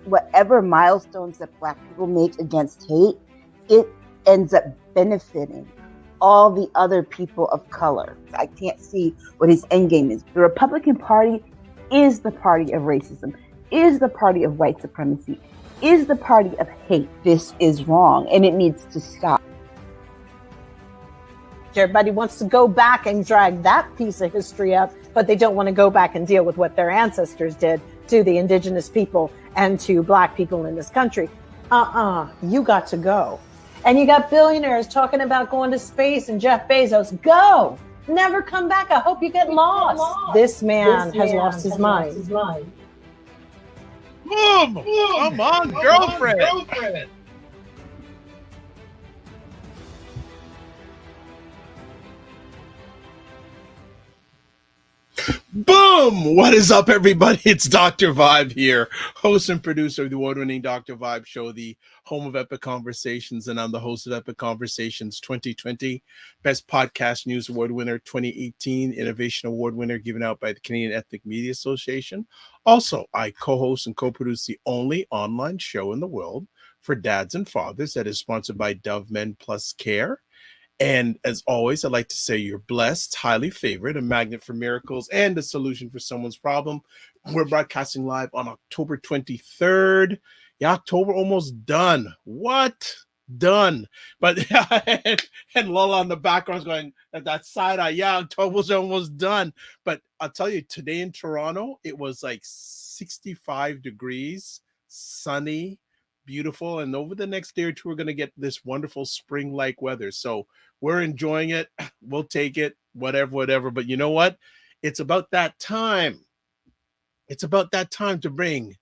whatever milestones that Black people make against hate, it ends up benefiting all the other people of color. I can't see what his end game is. The Republican Party is the party of racism, is the party of white supremacy, is the party of hate. This is wrong, and it needs to stop. Everybody wants to go back and drag that piece of history up, but they don't want to go back and deal with what their ancestors did to the indigenous people and to Black people in this country. You got to go. And you got billionaires talking about going to space, and Jeff Bezos, go! Never come back. I hope you get lost. This man has lost his mind. Come on, girlfriend. Boom! What is up, everybody? It's Dr. Vibe here, host and producer of the award-winning Dr. Vibe show, the home of Epic Conversations, and I'm the host of Epic Conversations 2020, Best Podcast News Award winner 2018, Innovation Award winner given out by the Canadian Ethnic Media Association. Also, I co-host and co-produce the only online show in the world for dads and fathers that is sponsored by Dove Men Plus Care. And as always, I'd like to say you're blessed, highly favored, a magnet for miracles, and a solution for someone's problem. We're broadcasting live on October 23rd. Yeah, October almost done. What? Done. But and Lola on the background is going at that side eye. Yeah, October's almost done. But I'll tell you, today in Toronto, it was like 65 degrees, sunny, beautiful, and over the next day or two we're going to get this wonderful spring-like weather, so we're enjoying it. We'll take it, whatever. But you know what, it's about that time to bring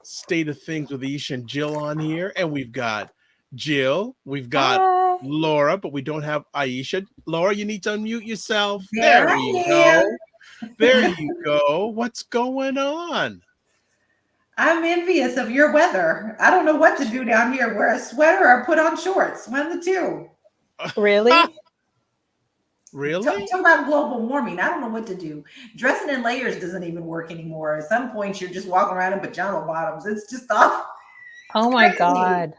State of Things with Aisha and Jill on here. And we've got Jill, we've got Laura, but we don't have Aisha. Laura, you need to unmute yourself. There you go. What's going on? I'm envious of your weather. I don't know what to do down here. Wear a sweater or put on shorts. One of the two. Really? Really? Talk about global warming. I don't know what to do. Dressing in layers doesn't even work anymore. At some points, you're just walking around in pajama bottoms. It's just awful. Oh my God.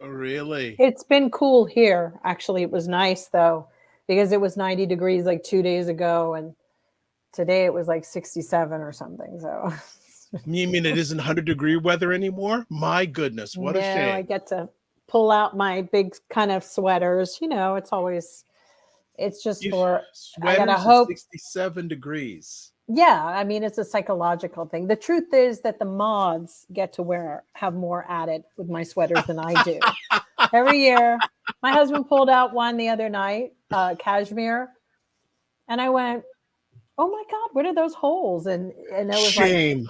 Really? It's been cool here. Actually, it was nice though, because it was 90 degrees like 2 days ago, and today it was like 67 or something. So. You mean it isn't 100-degree weather anymore? My goodness, what a shame. I get to pull out my big kind of sweaters. You know, it's just for, I gotta hope. 67 degrees. Yeah, I mean, it's a psychological thing. The truth is that the mods get to have more at it with my sweaters than I do. Every year, my husband pulled out one the other night, cashmere, and I went, oh my God, what are those holes? And it was shame.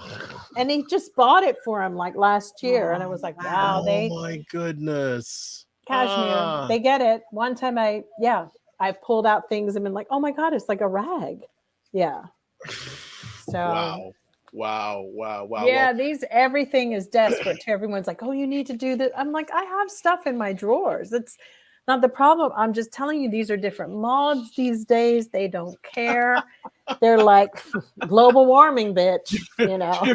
And he just bought it for him like last year. And I was like, wow, my goodness. Cashmere, they get it. One time I've pulled out things and been like, oh my God, it's like a rag. Yeah. So wow. Yeah, everything is desperate. Everyone's like, oh, you need to do that. I'm like, I have stuff in my drawers. It's not the problem. I'm just telling you, these are different mods these days. They don't care. They're like, global warming, bitch, you know.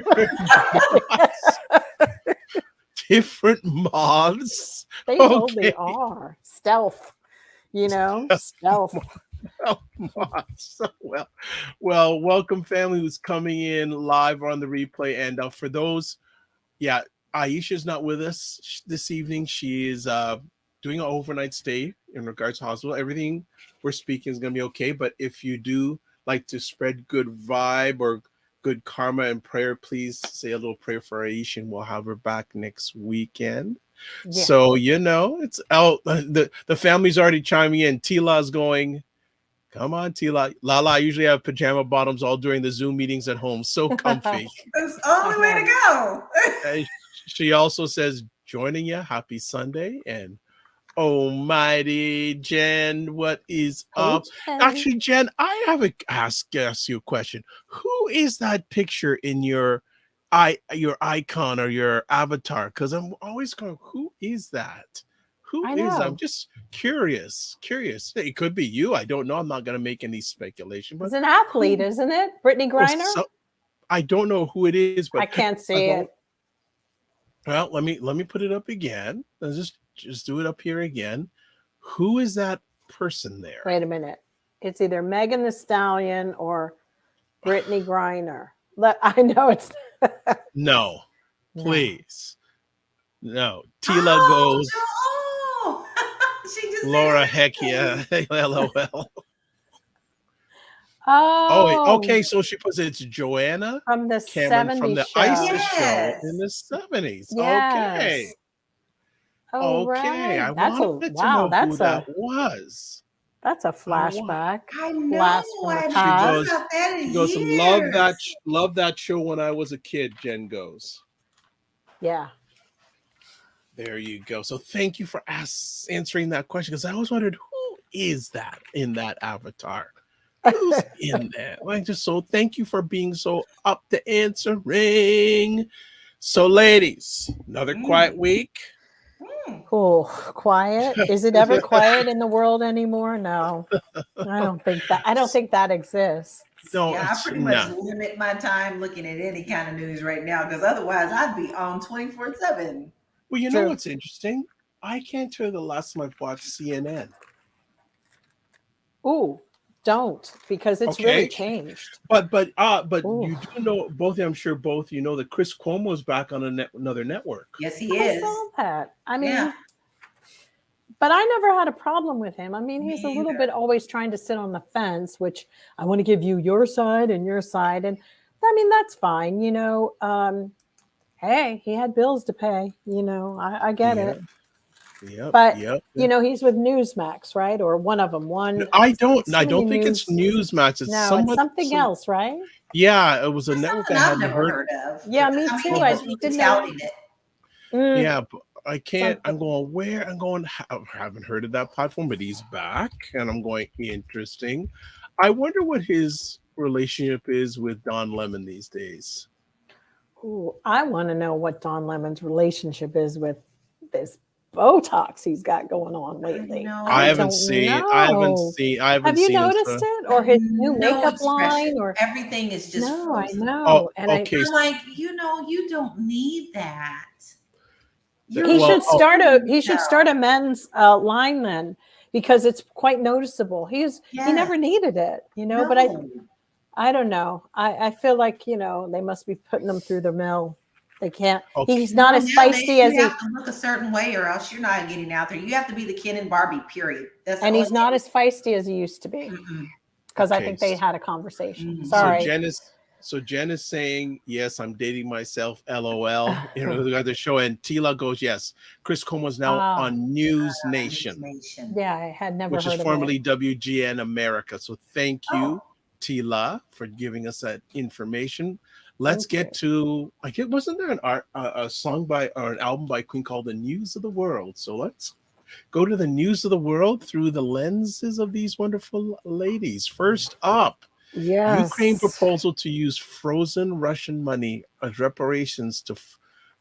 Different mods. They totally are. Stealth, you know, stealth. Well, welcome family who's coming in live or on the replay. And for those, Aisha's not with us this evening. She is doing an overnight stay in regards to hospital. Everything we're speaking is going to be okay. But if you do like to spread good vibe or good karma and prayer, please say a little prayer for Aisha, and we'll have her back next weekend. Yeah. So, you know, it's out. The family's already chiming in. Tila's going, come on, Tila. Lala, I usually have pajama bottoms all during the Zoom meetings at home. So comfy. That's the only way to go. She also says, joining you. Happy Sunday. And almighty Jen, what is up? Jen. Actually, Jen, I have to ask you a question. Who is that picture in your icon or your avatar? Because I'm always going, who is that? Who is that? I'm just curious. It could be you. I don't know. I'm not going to make any speculation. But it's an athlete, isn't it? Brittany Griner? I don't know who it is, but I can't see it. Well, let me put it up again. Let's just do it up here again. Who is that person there? Wait a minute. It's either Megan Thee Stallion or Brittany Griner. I know it's No, no. please. No. Tila goes. No. She just Laura, said heck yeah. LOL. Oh, wait. Oh, Okay. So she puts it's Joanna from the Cameron 70s from the show. ISIS show Yes. in the 70s. Okay. Yes. Oh, Okay. right. I That's wanted to know who that was. that's a I wa- flashback. I know. Blast from I the haven't She past. thought goes, about that in she goes, years. love that show when I was a kid, Jen goes. Yeah. There you go. So thank you for answering that question, because I always wondered who is that in that avatar? Who's in there? Like, just so thank you for being so up to answering. So, ladies, another quiet week. Oh, quiet. Is it ever quiet in the world anymore? No. I don't think that exists. No, Yeah, I pretty much limit my time looking at any kind of news right now, because otherwise I'd be on 24/7. Well, you True. know what's interesting? I can't tell you the last time I've watched CNN. Ooh, don't, because it's really changed. But Ooh. you do know, both, I'm sure both you know, that Chris Cuomo's back on another network. Yes, he I is. saw that. I mean, Yeah. but I never had a problem with him. I mean, he's Me a little either. bit always trying to sit on the fence, which I want to give you your side and your side. And I mean, that's fine. You know, hey, he had bills to pay. You know, I get it. Yep. But, Yep. you know, he's with Newsmax, right? Or one of them. I don't think it's Newsmax. It's it's something else, right? Yeah, it was a network I hadn't never heard of. Yeah, me too. I didn't know. It. Yeah, but I can't. I'm going where? I haven't heard of that platform, but he's back, and I'm going, interesting. I wonder what his relationship is with Don Lemon these days. Ooh, I want to know what Don Lemon's relationship is with this Botox he's got going on lately. I haven't seen. Have you noticed it, or his new makeup line, or everything is just frozen. I know. Oh, and okay. I'm like, you don't need that. He should start a men's line then, because it's quite noticeable. He never needed it, you know. No. But I don't know. I feel like, you know, they must be putting him through the mill. They can't. Okay. He's not as feisty as he. You have to look a certain way, or else you're not getting out there. You have to be the Ken and Barbie. Period. And he's not as feisty as he used to be, because I think they had a conversation. Sorry. So Jen is saying, yes, I'm dating myself, LOL. You know, the show, and Tila goes, yes, Chris Cuomo's now on News Nation. Yeah, I had never heard of it. Which is formerly WGN America. So thank you, Tila, for giving us that information. Let's get to, wasn't there a song or an album by Queen called The News of the World? So let's go to the news of the world through the lenses of these wonderful ladies. First up, Ukraine proposal to use frozen Russian money as reparations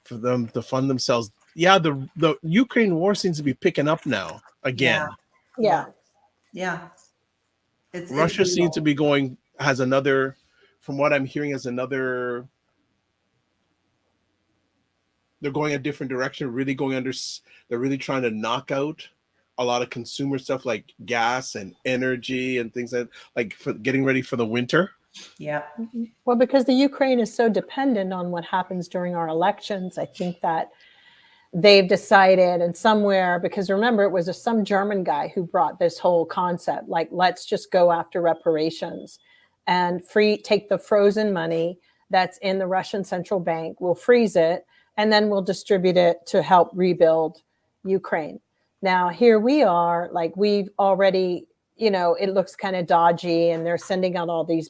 for them to fund themselves. Yeah, the Ukraine war seems to be picking up now again. Yeah. Russia seems to be has another, from what I'm hearing, they're going a different direction, they're really trying to knock out a lot of consumer stuff like gas and energy and things like for getting ready for the winter. Yeah. Well, because the Ukraine is so dependent on what happens during our elections, I think that they've decided, and somewhere, because remember, it was some German guy who brought this whole concept, like, let's just go after reparations and take the frozen money that's in the Russian central bank, we'll freeze it, and then we'll distribute it to help rebuild Ukraine. Now, here we are, like, we've already, you know, it looks kind of dodgy, and they're sending out all this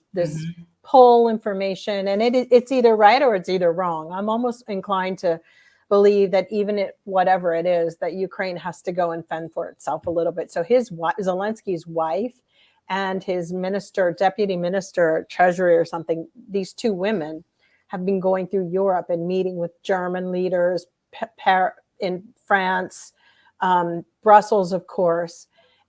poll information, and it's either right or it's either wrong. I'm almost inclined to believe that even whatever it is, that Ukraine has to go and fend for itself a little bit. So Zelensky's wife and his deputy minister, treasury or something, these two women have been going through Europe and meeting with German leaders in France, Brussels, of course.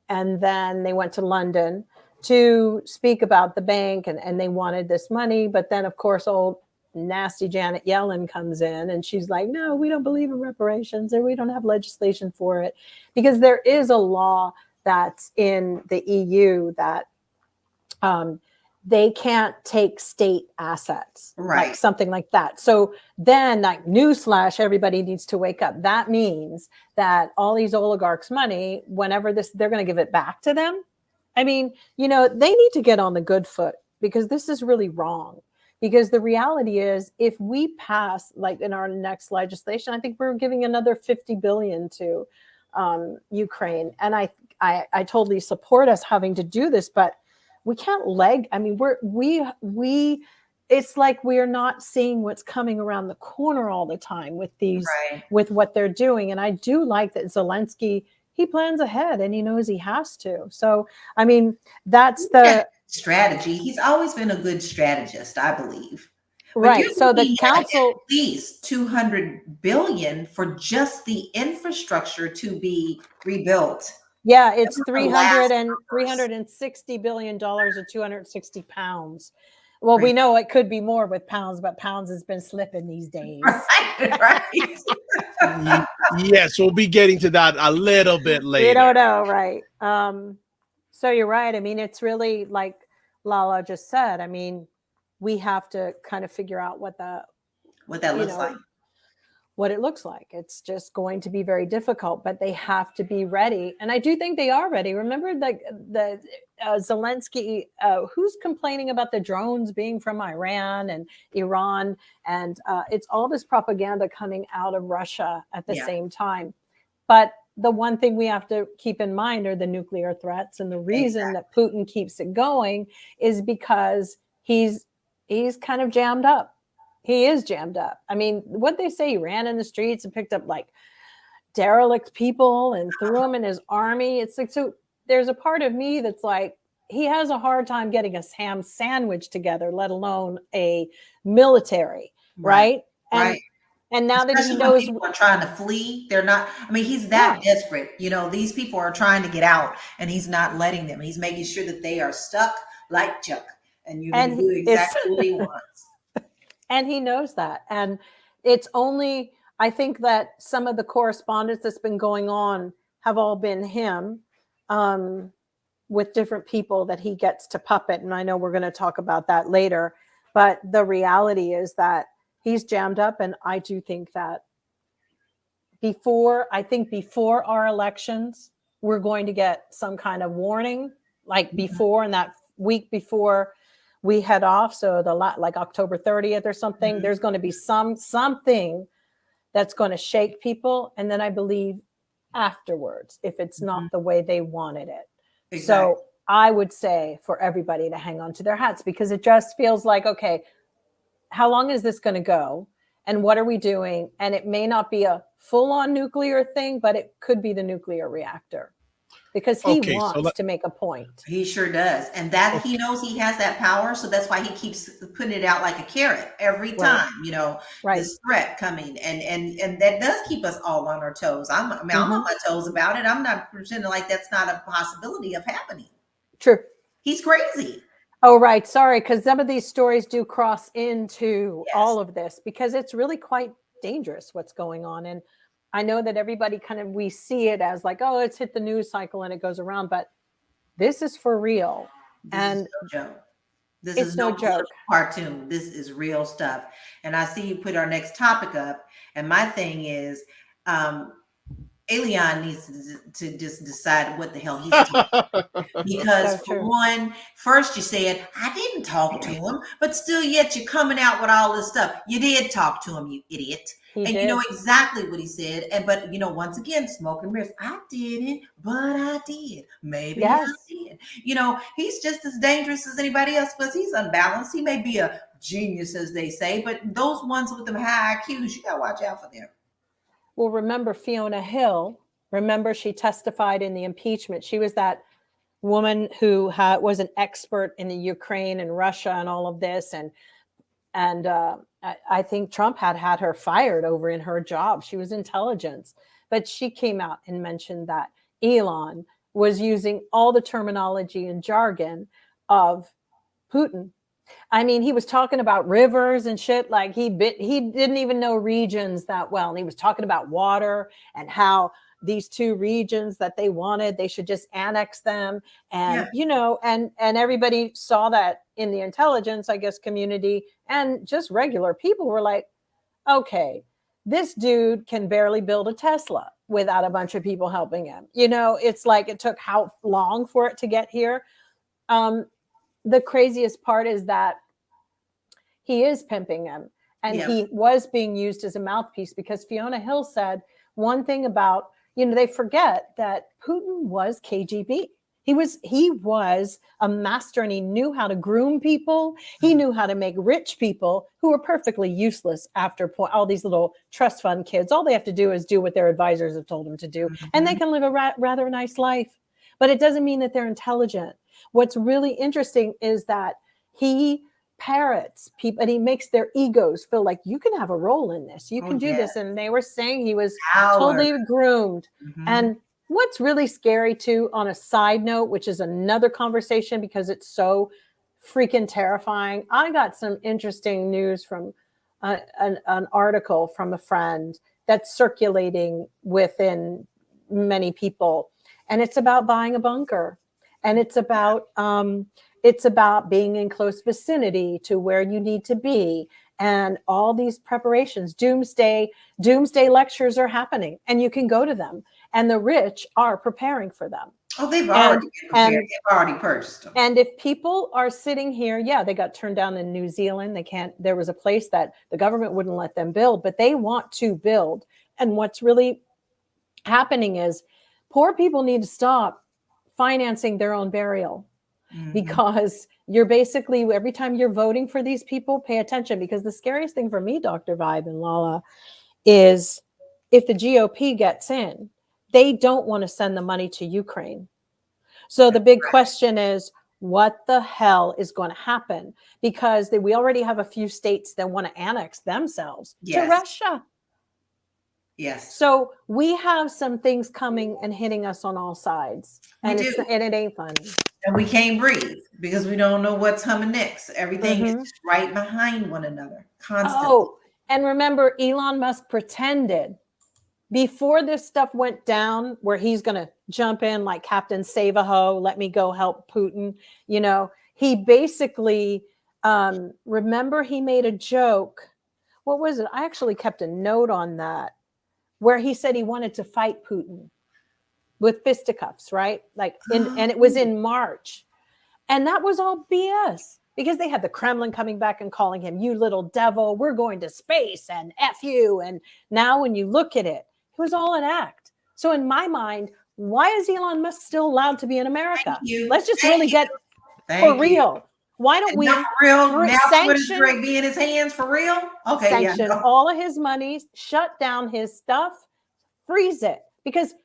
And then they went to London to speak about the bank, and they wanted this money. But then, of course, old nasty Janet Yellen comes in and she's like, no, we don't believe in reparations, or we don't have legislation for it, because there is a law that's in the EU that they can't take state assets, Right. like something like that. So then, like, newsflash, everybody needs to wake up. That means that all these oligarchs' money, whenever they're going to give it back to them. I mean, they need to get on the good foot, because this is really wrong. Because the reality is, if we pass, like in our next legislation, I think we're giving another $50 billion to Ukraine, and I totally support us having to do this, but we can't I mean, it's like we're not seeing what's coming around the corner all the time with these, Right. with what they're doing. And I do like that Zelensky, he plans ahead and he knows he has to. So, I mean, that's the strategy. He's always been a good strategist, I believe. Right. So the council, at least $200 billion for just the infrastructure to be rebuilt. yeah, it's $360 billion or 260 pounds. Well, we know it could be more with pounds, but pounds has been slipping these days. Right. Yes, we'll be getting to that a little bit later. We don't know, right? So you're right. I mean, it's really like Lala just said. I mean, we have to kind of figure out what that looks like. What it looks like. It's just going to be very difficult, but they have to be ready. And I do think they are ready. Remember the Zelensky, who's complaining about the drones being from Iran and Iran, and it's all this propaganda coming out of Russia at the same time. But the one thing we have to keep in mind are the nuclear threats. And the reason that Putin keeps it going is because he's kind of jammed up. He is jammed up. I mean, what they say, he ran in the streets and picked up like derelict people and threw them in his army. It's like, so there's a part of me that's like, he has a hard time getting a ham sandwich together, let alone a military, right? And now that he knows people are trying to flee, they're not. I mean, he's that desperate. These people are trying to get out, and he's not letting them. He's making sure that they are stuck like Chuck, and you can do exactly what he wants. And he knows that. And it's only, I think that some of the correspondence that's been going on have all been him with different people that he gets to puppet. And I know we're going to talk about that later. But the reality is that he's jammed up. And I do think that before our elections, we're going to get some kind of warning, like before, in that week before we head off, so like October 30th or something, there's going to be something that's going to shake people. And then I believe afterwards, if it's not the way they wanted it. Exactly. So I would say for everybody to hang on to their hats, because it just feels like, okay, how long is this going to go? And what are we doing? And it may not be a full-on nuclear thing, but it could be the nuclear reactor. Because he wants to make a point. He sure does. And that he knows he has that power. So that's why he keeps putting it out like a carrot every time, this threat coming. And that does keep us all on our toes. I'm on my toes about it. I'm not pretending like that's not a possibility of happening. True. He's crazy. Oh, right. Sorry. Because some of these stories do cross into all of this, because it's really quite dangerous what's going on. And I know that everybody we see it as like, oh, it's hit the news cycle and it goes around, but this is for real. This is no joke. This is no joke. Cartoon. This is real stuff. And I see you put our next topic up. And my thing is, Elian needs to just decide what the hell he's talking about. Because for one, first you said, I didn't talk to him, but still yet you're coming out with all this stuff. You did talk to him, you idiot. You know exactly what he said. But once again, smoke and mirrors. I didn't, but I did. Maybe I did. He's just as dangerous as anybody else, because he's unbalanced. He may be a genius, as they say, but those ones with them high IQs, you gotta watch out for them. Well, remember Fiona Hill. Remember, she testified in the impeachment. She was that woman who was an expert in the Ukraine and Russia and all of this. And I think Trump had her fired over in her job. She was intelligence. But she came out and mentioned that Elon was using all the terminology and jargon of Putin. I mean, he was talking about rivers and shit. Like he didn't even know regions that well. And he was talking about water and how these two regions that they wanted, they should just annex them. And, and everybody saw that in the intelligence, I guess, community, and just regular people were like, okay, this dude can barely build a Tesla without a bunch of people helping him. It's like it took how long for it to get here. The craziest part is that he is pimping him, and he was being used as a mouthpiece, because Fiona Hill said one thing about, they forget that Putin was KGB. He was a master, and he knew how to groom people. He knew how to make rich people who were perfectly useless after all these little trust fund kids. All they have to do is do what their advisors have told them to do, and they can live a rather nice life. But it doesn't mean that they're intelligent. What's really interesting is that he parrots people, and he makes their egos feel like you can have a role in this. You can do this. And they were saying he was totally groomed. And what's really scary too, on a side note, which is another conversation because it's so freaking terrifying. I got some interesting news from an article from a friend that's circulating within many people. And it's about buying a bunker. And it's about being in close vicinity to where you need to be, and all these preparations. Doomsday lectures are happening, and you can go to them. And the rich are preparing for them. Oh, they've already prepared. They've already purchased them. And if people are sitting here, they got turned down in New Zealand. They can't. There was a place that the government wouldn't let them build, but they want to build. And what's really happening is poor people need to stop financing their own burial, because you're basically, every time you're voting for these people, pay attention, because the scariest thing for me, Dr. Vibe and Lala, is if the GOP gets in, they don't want to send the money to Ukraine. So the big question is, what the hell is going to happen? Because we already have a few states that want to annex themselves to Russia. Yes. So we have some things coming and hitting us on all sides, and it ain't fun. And we can't breathe because we don't know what's coming next. Everything is just right behind one another constantly. Oh, and remember, Elon Musk pretended before this stuff went down, where he's going to jump in like Captain Save-A-Ho, let me go help Putin. He basically, remember, he made a joke. What was it? I actually kept a note on that, where he said he wanted to fight Putin with fisticuffs, right? And it was in March. And that was all BS, because they had the Kremlin coming back and calling him, you little devil, we're going to space and F you. And now when you look at it, it was all an act. So in my mind, why is Elon Musk still allowed to be in America? Let's just really get for real. Why don't we for real? Now sanction, Twitter be in his hands for real? Okay, sanction all of his money, shut down his stuff, freeze it. Because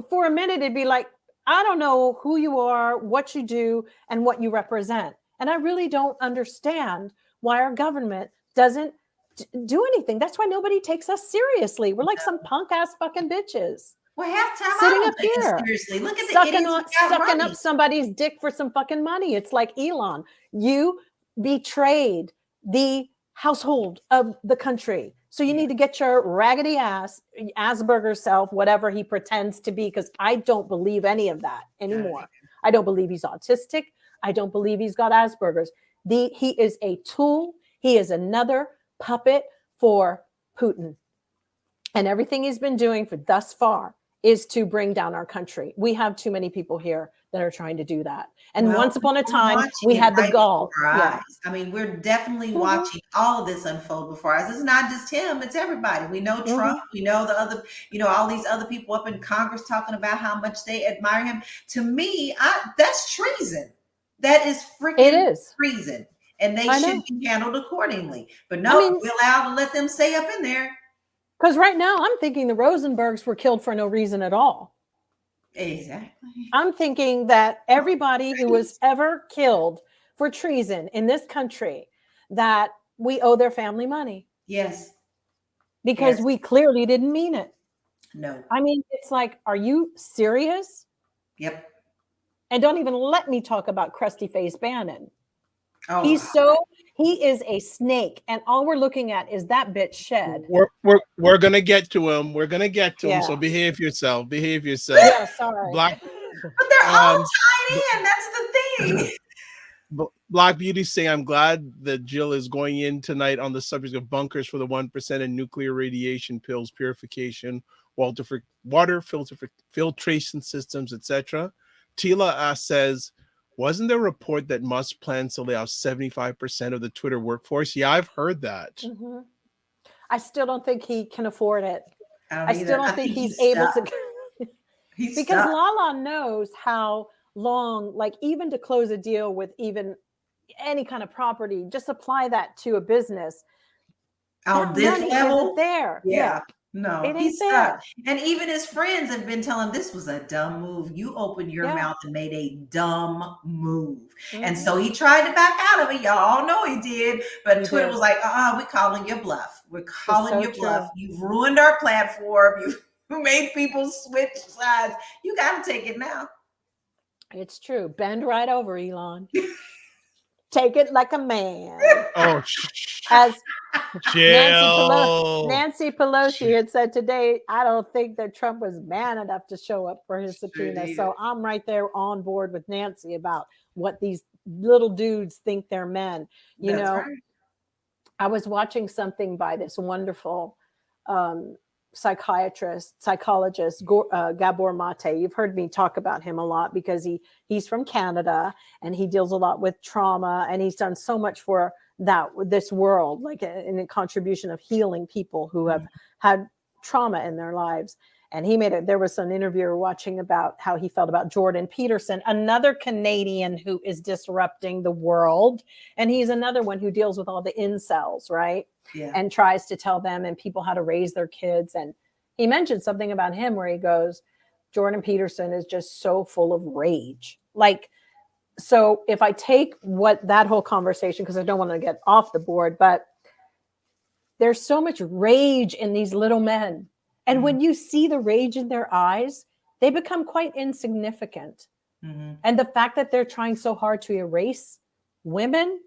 for a minute, it'd be like, I don't know who you are, what you do, and what you represent. And I really don't understand why our government doesn't do anything. That's why nobody takes us seriously. We're like some punk ass fucking bitches. Well, half time sitting I don't up take here, seriously. Look at sucking up somebody's dick for some fucking money. It's like, Elon, you betrayed the household of the country. So you need to get your raggedy ass, Asperger's self, whatever he pretends to be, because I don't believe any of that anymore. I don't believe he's autistic. I don't believe he's got Asperger's. He is a tool. He is another puppet for Putin. And everything he's been doing for thus far is to bring down our country. We have too many people here that are trying to do that. And once upon a time, we had the gall. I mean, we're definitely watching all of this unfold before us. It's not just him, it's everybody. We know Trump, we know the other, all these other people up in Congress talking about how much they admire him. To me, that's treason. That is freaking treason. And they should be handled accordingly. But no, we're allowed to let them stay up in there. Because right now, I'm thinking the Rosenbergs were killed for no reason at all. Exactly. I'm thinking that everybody who was ever killed for treason in this country, that we owe their family money. Yes. Because we clearly didn't mean it. No. I mean, it's like, are you serious? Yep. And don't even let me talk about crusty face Bannon. Oh, He is a snake, and all we're looking at is that bitch shed. We're gonna get to him. We're gonna get to him. So Yeah. behave yourself. Behave yourself. Yeah, sorry. Black but they're all um tied in. That's the thing. Black Beauty say, I'm glad that Jill is going in tonight on the subject of bunkers for the 1% and nuclear radiation, pills, purification, water filtration systems, etc. Tila says, wasn't there a report that Musk plans to lay off 75% of the Twitter workforce? Yeah, I've heard that. Mm-hmm. I still don't think he can afford it. I still don't think he's able to. Because Lala knows how long, like even to close a deal with even any kind of property, just apply that to a business. On this level, isn't there. Yeah. No, it ain't there. And even his friends have been telling him this was a dumb move. You opened your mouth and made a dumb move. Mm-hmm. And so he tried to back out of it. Y'all all know he did. But Twitter was like, we're calling your bluff. We're calling your bluff. You've ruined our platform. You've made people switch sides. You got to take it now. It's true. Bend right over, Elon. Take it like a man. Oh, as Nancy Pelosi had said today, I don't think that Trump was man enough to show up for his subpoena. So I'm right there on board with Nancy about what these little dudes think they're men. You know, right. I was watching something by this wonderful psychologist Gabor Mate. You've heard me talk about him a lot because he's from Canada and he deals a lot with trauma, and he's done so much for this world, like in a contribution of healing people who have had trauma in their lives. And there was an interviewer watching about how he felt about Jordan Peterson, another Canadian who is disrupting the world. And he's another one who deals with all the incels, right? Yeah. And tries to tell them and people how to raise their kids. And he mentioned something about him where he goes, Jordan Peterson is just so full of rage. So if I take that whole conversation, because I don't want to get off the board, but there's so much rage in these little men. And when you see the rage in their eyes, they become quite insignificant. Mm-hmm. And the fact that they're trying so hard to erase women,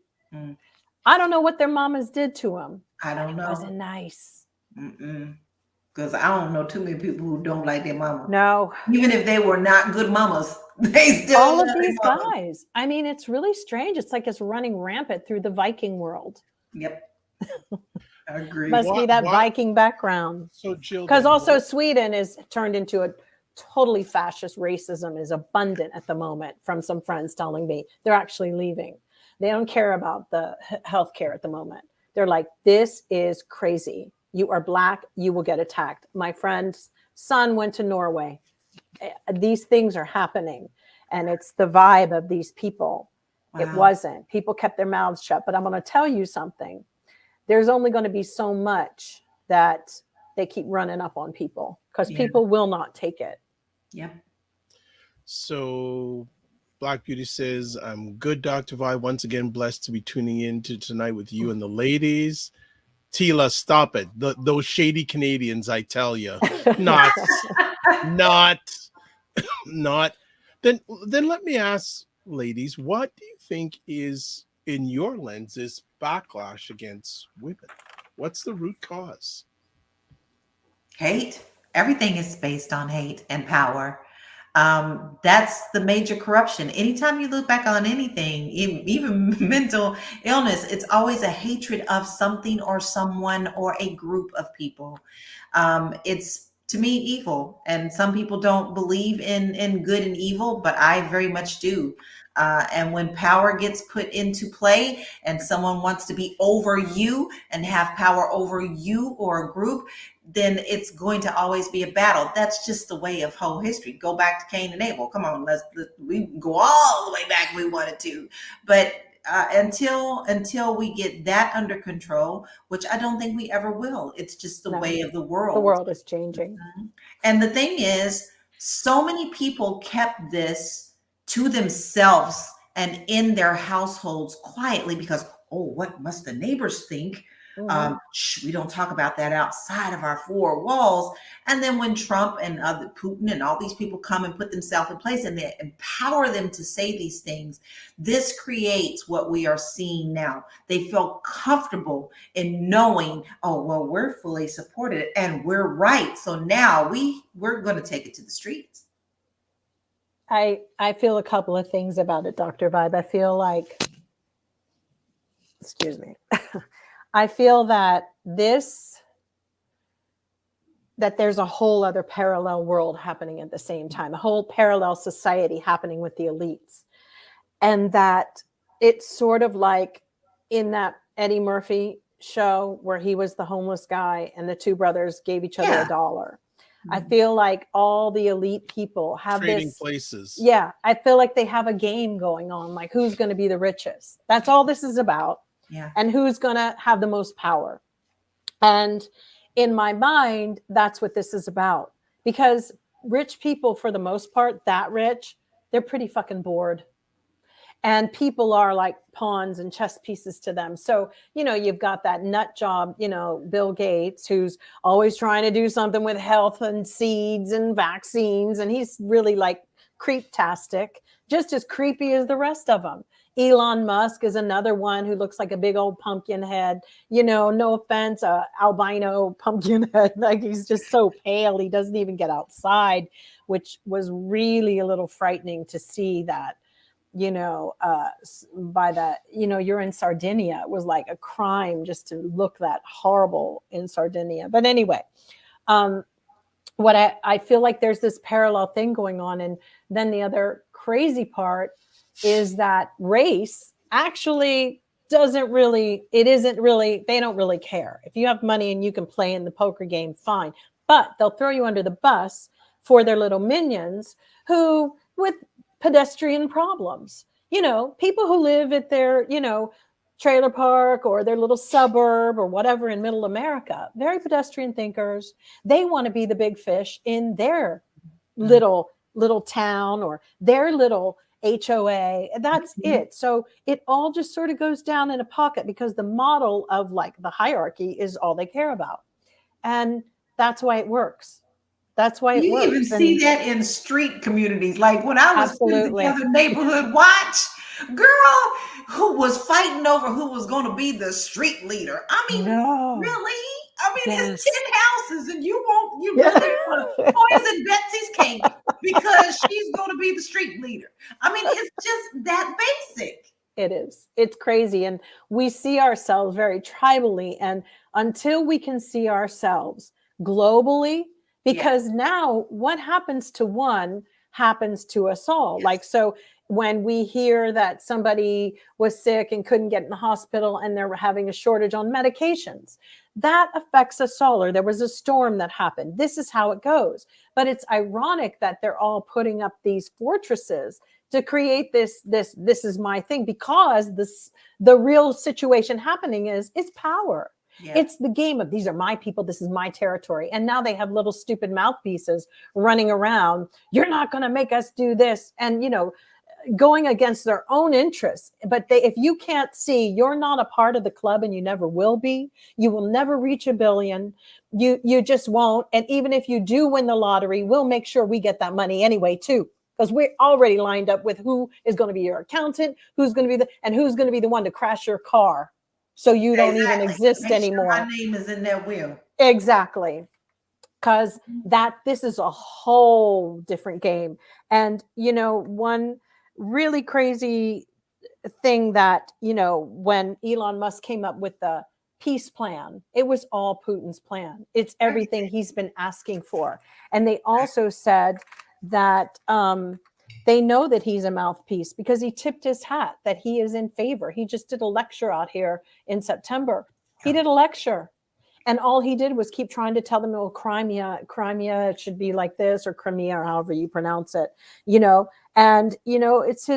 I don't know what their mamas did to them. I don't know. It wasn't nice. Because I don't know too many people who don't like their mama. No. Even if they were not good mamas, they still all of these guys. I mean, it's really strange. It's like it's running rampant through the Viking world. Yep. I agree. Must be that Viking background. So Jill, because also Sweden is turned into a totally fascist. Racism is abundant at the moment, from some friends telling me they're actually leaving. They don't care about the healthcare at the moment. They're like, this is crazy. You are Black, you will get attacked. My friend's son went to Norway. These things are happening, and it's the vibe of these people. Wow. It wasn't. People kept their mouths shut. But I'm going to tell you something. There's only going to be so much that they keep running up on people, because people will not take it. Yep. So Black Beauty says, I'm good, Dr. Vi. Once again, blessed to be tuning in to tonight with you and the ladies. Tila, stop it. Those shady Canadians, I tell you. Not. Then let me ask, ladies, what do you think is, in your lenses, backlash against women? What's the root cause? Hate. Everything is based on hate and power. That's the major corruption. Anytime you look back on anything, even mental illness, it's always a hatred of something or someone or a group of people. It's, to me, evil. And some people don't believe in good and evil, but I very much do. And when power gets put into play and someone wants to be over you and have power over you or a group, then it's going to always be a battle. That's just the way of whole history. Go back to Cain and Abel. Come on, we can go all the way back if we wanted to. But until we get that under control, which I don't think we ever will, it's just the way of the world. The world is changing. And the thing is, so many people kept this to themselves and in their households quietly because, what must the neighbors think? We don't talk about that outside of our four walls. And then when Trump and Putin and all these people come and put themselves in place and they empower them to say these things, this creates what we are seeing now. They feel comfortable in knowing, oh, well, we're fully supported and we're right. So now we're going to take it to the streets. I feel a couple of things about it, Dr. Vibe. I feel like, excuse me, I feel that there's a whole other parallel world happening at the same time, a whole parallel society happening with the elites. And that it's sort of like in that Eddie Murphy show where he was the homeless guy and the two brothers gave each other $1. I feel like all the elite people have trading this places. Yeah, I feel like they have a game going on, like who's going to be the richest. That's all this is about. Yeah. And who's going to have the most power. And in my mind, that's what this is about. Because rich people, for the most part, that rich, they're pretty fucking bored. And people are like pawns and chess pieces to them. So, you've got that nut job, Bill Gates, who's always trying to do something with health and seeds and vaccines. And he's really like creep-tastic, just as creepy as the rest of them. Elon Musk is another one who looks like a big old pumpkin head, no offense, albino pumpkin head. Like he's just so pale. He doesn't even get outside, which was really a little frightening to see that, by that, you're in Sardinia. It was like a crime just to look that horrible in Sardinia. But anyway, what I feel like there's this parallel thing going on. And then the other crazy part is that race actually they don't really care. If you have money and you can play in the poker game, fine. But they'll throw you under the bus for their little minions who, with pedestrian problems, people who live at their, trailer park or their little suburb or whatever in middle America, very pedestrian thinkers. They want to be the big fish in their little town or their little HOA. That's it. So it all just sort of goes down in a pocket because the model of like the hierarchy is all they care about. And that's why it works. That's why it works. You even see that in street communities. Like when I was putting together Neighborhood Watch, girl who was fighting over who was going to be the street leader. I mean, really? I mean, it's 10 houses and you really want to poison Betsy's cake because she's going to be the street leader. I mean, it's just that basic. It is. It's crazy. And we see ourselves very tribally. And until we can see ourselves globally, because now what happens to one happens to us all. Like, so when we hear that somebody was sick and couldn't get in the hospital and they're having a shortage on medications, that affects us all. Or there was a storm that happened. This is how it goes. But it's ironic that they're all putting up these fortresses to create this is my thing, because the real situation happening is it's power. Yeah. It's the game of these are my people. This is my territory. And now they have little stupid mouthpieces running around. You're not going to make us do this. And, going against their own interests. But if you can't see, you're not a part of the club and you never will be. You will never reach 1 billion. You just won't. And even if you do win the lottery, we'll make sure we get that money anyway, too. Because we're already lined up with who is going to be your accountant, who's going to be the one to crash your car. So you don't even exist anymore. My name is in that will. Exactly. Because this is a whole different game. And, one really crazy thing that, when Elon Musk came up with the peace plan, it was all Putin's plan. It's everything he's been asking for. And they also said that they know that he's a mouthpiece because he tipped his hat that he is in favor. He just did a lecture out here in September. He did a lecture. And all he did was keep trying to tell them, oh, Crimea, it should be like this, or Crimea, or however you pronounce it, and, it's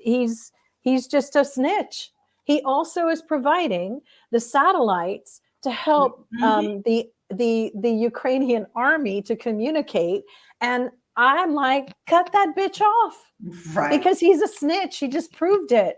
he's just a snitch. He also is providing the satellites to help the Ukrainian army to communicate. And I'm like, cut that bitch off. Right. Because he's a snitch. He just proved it.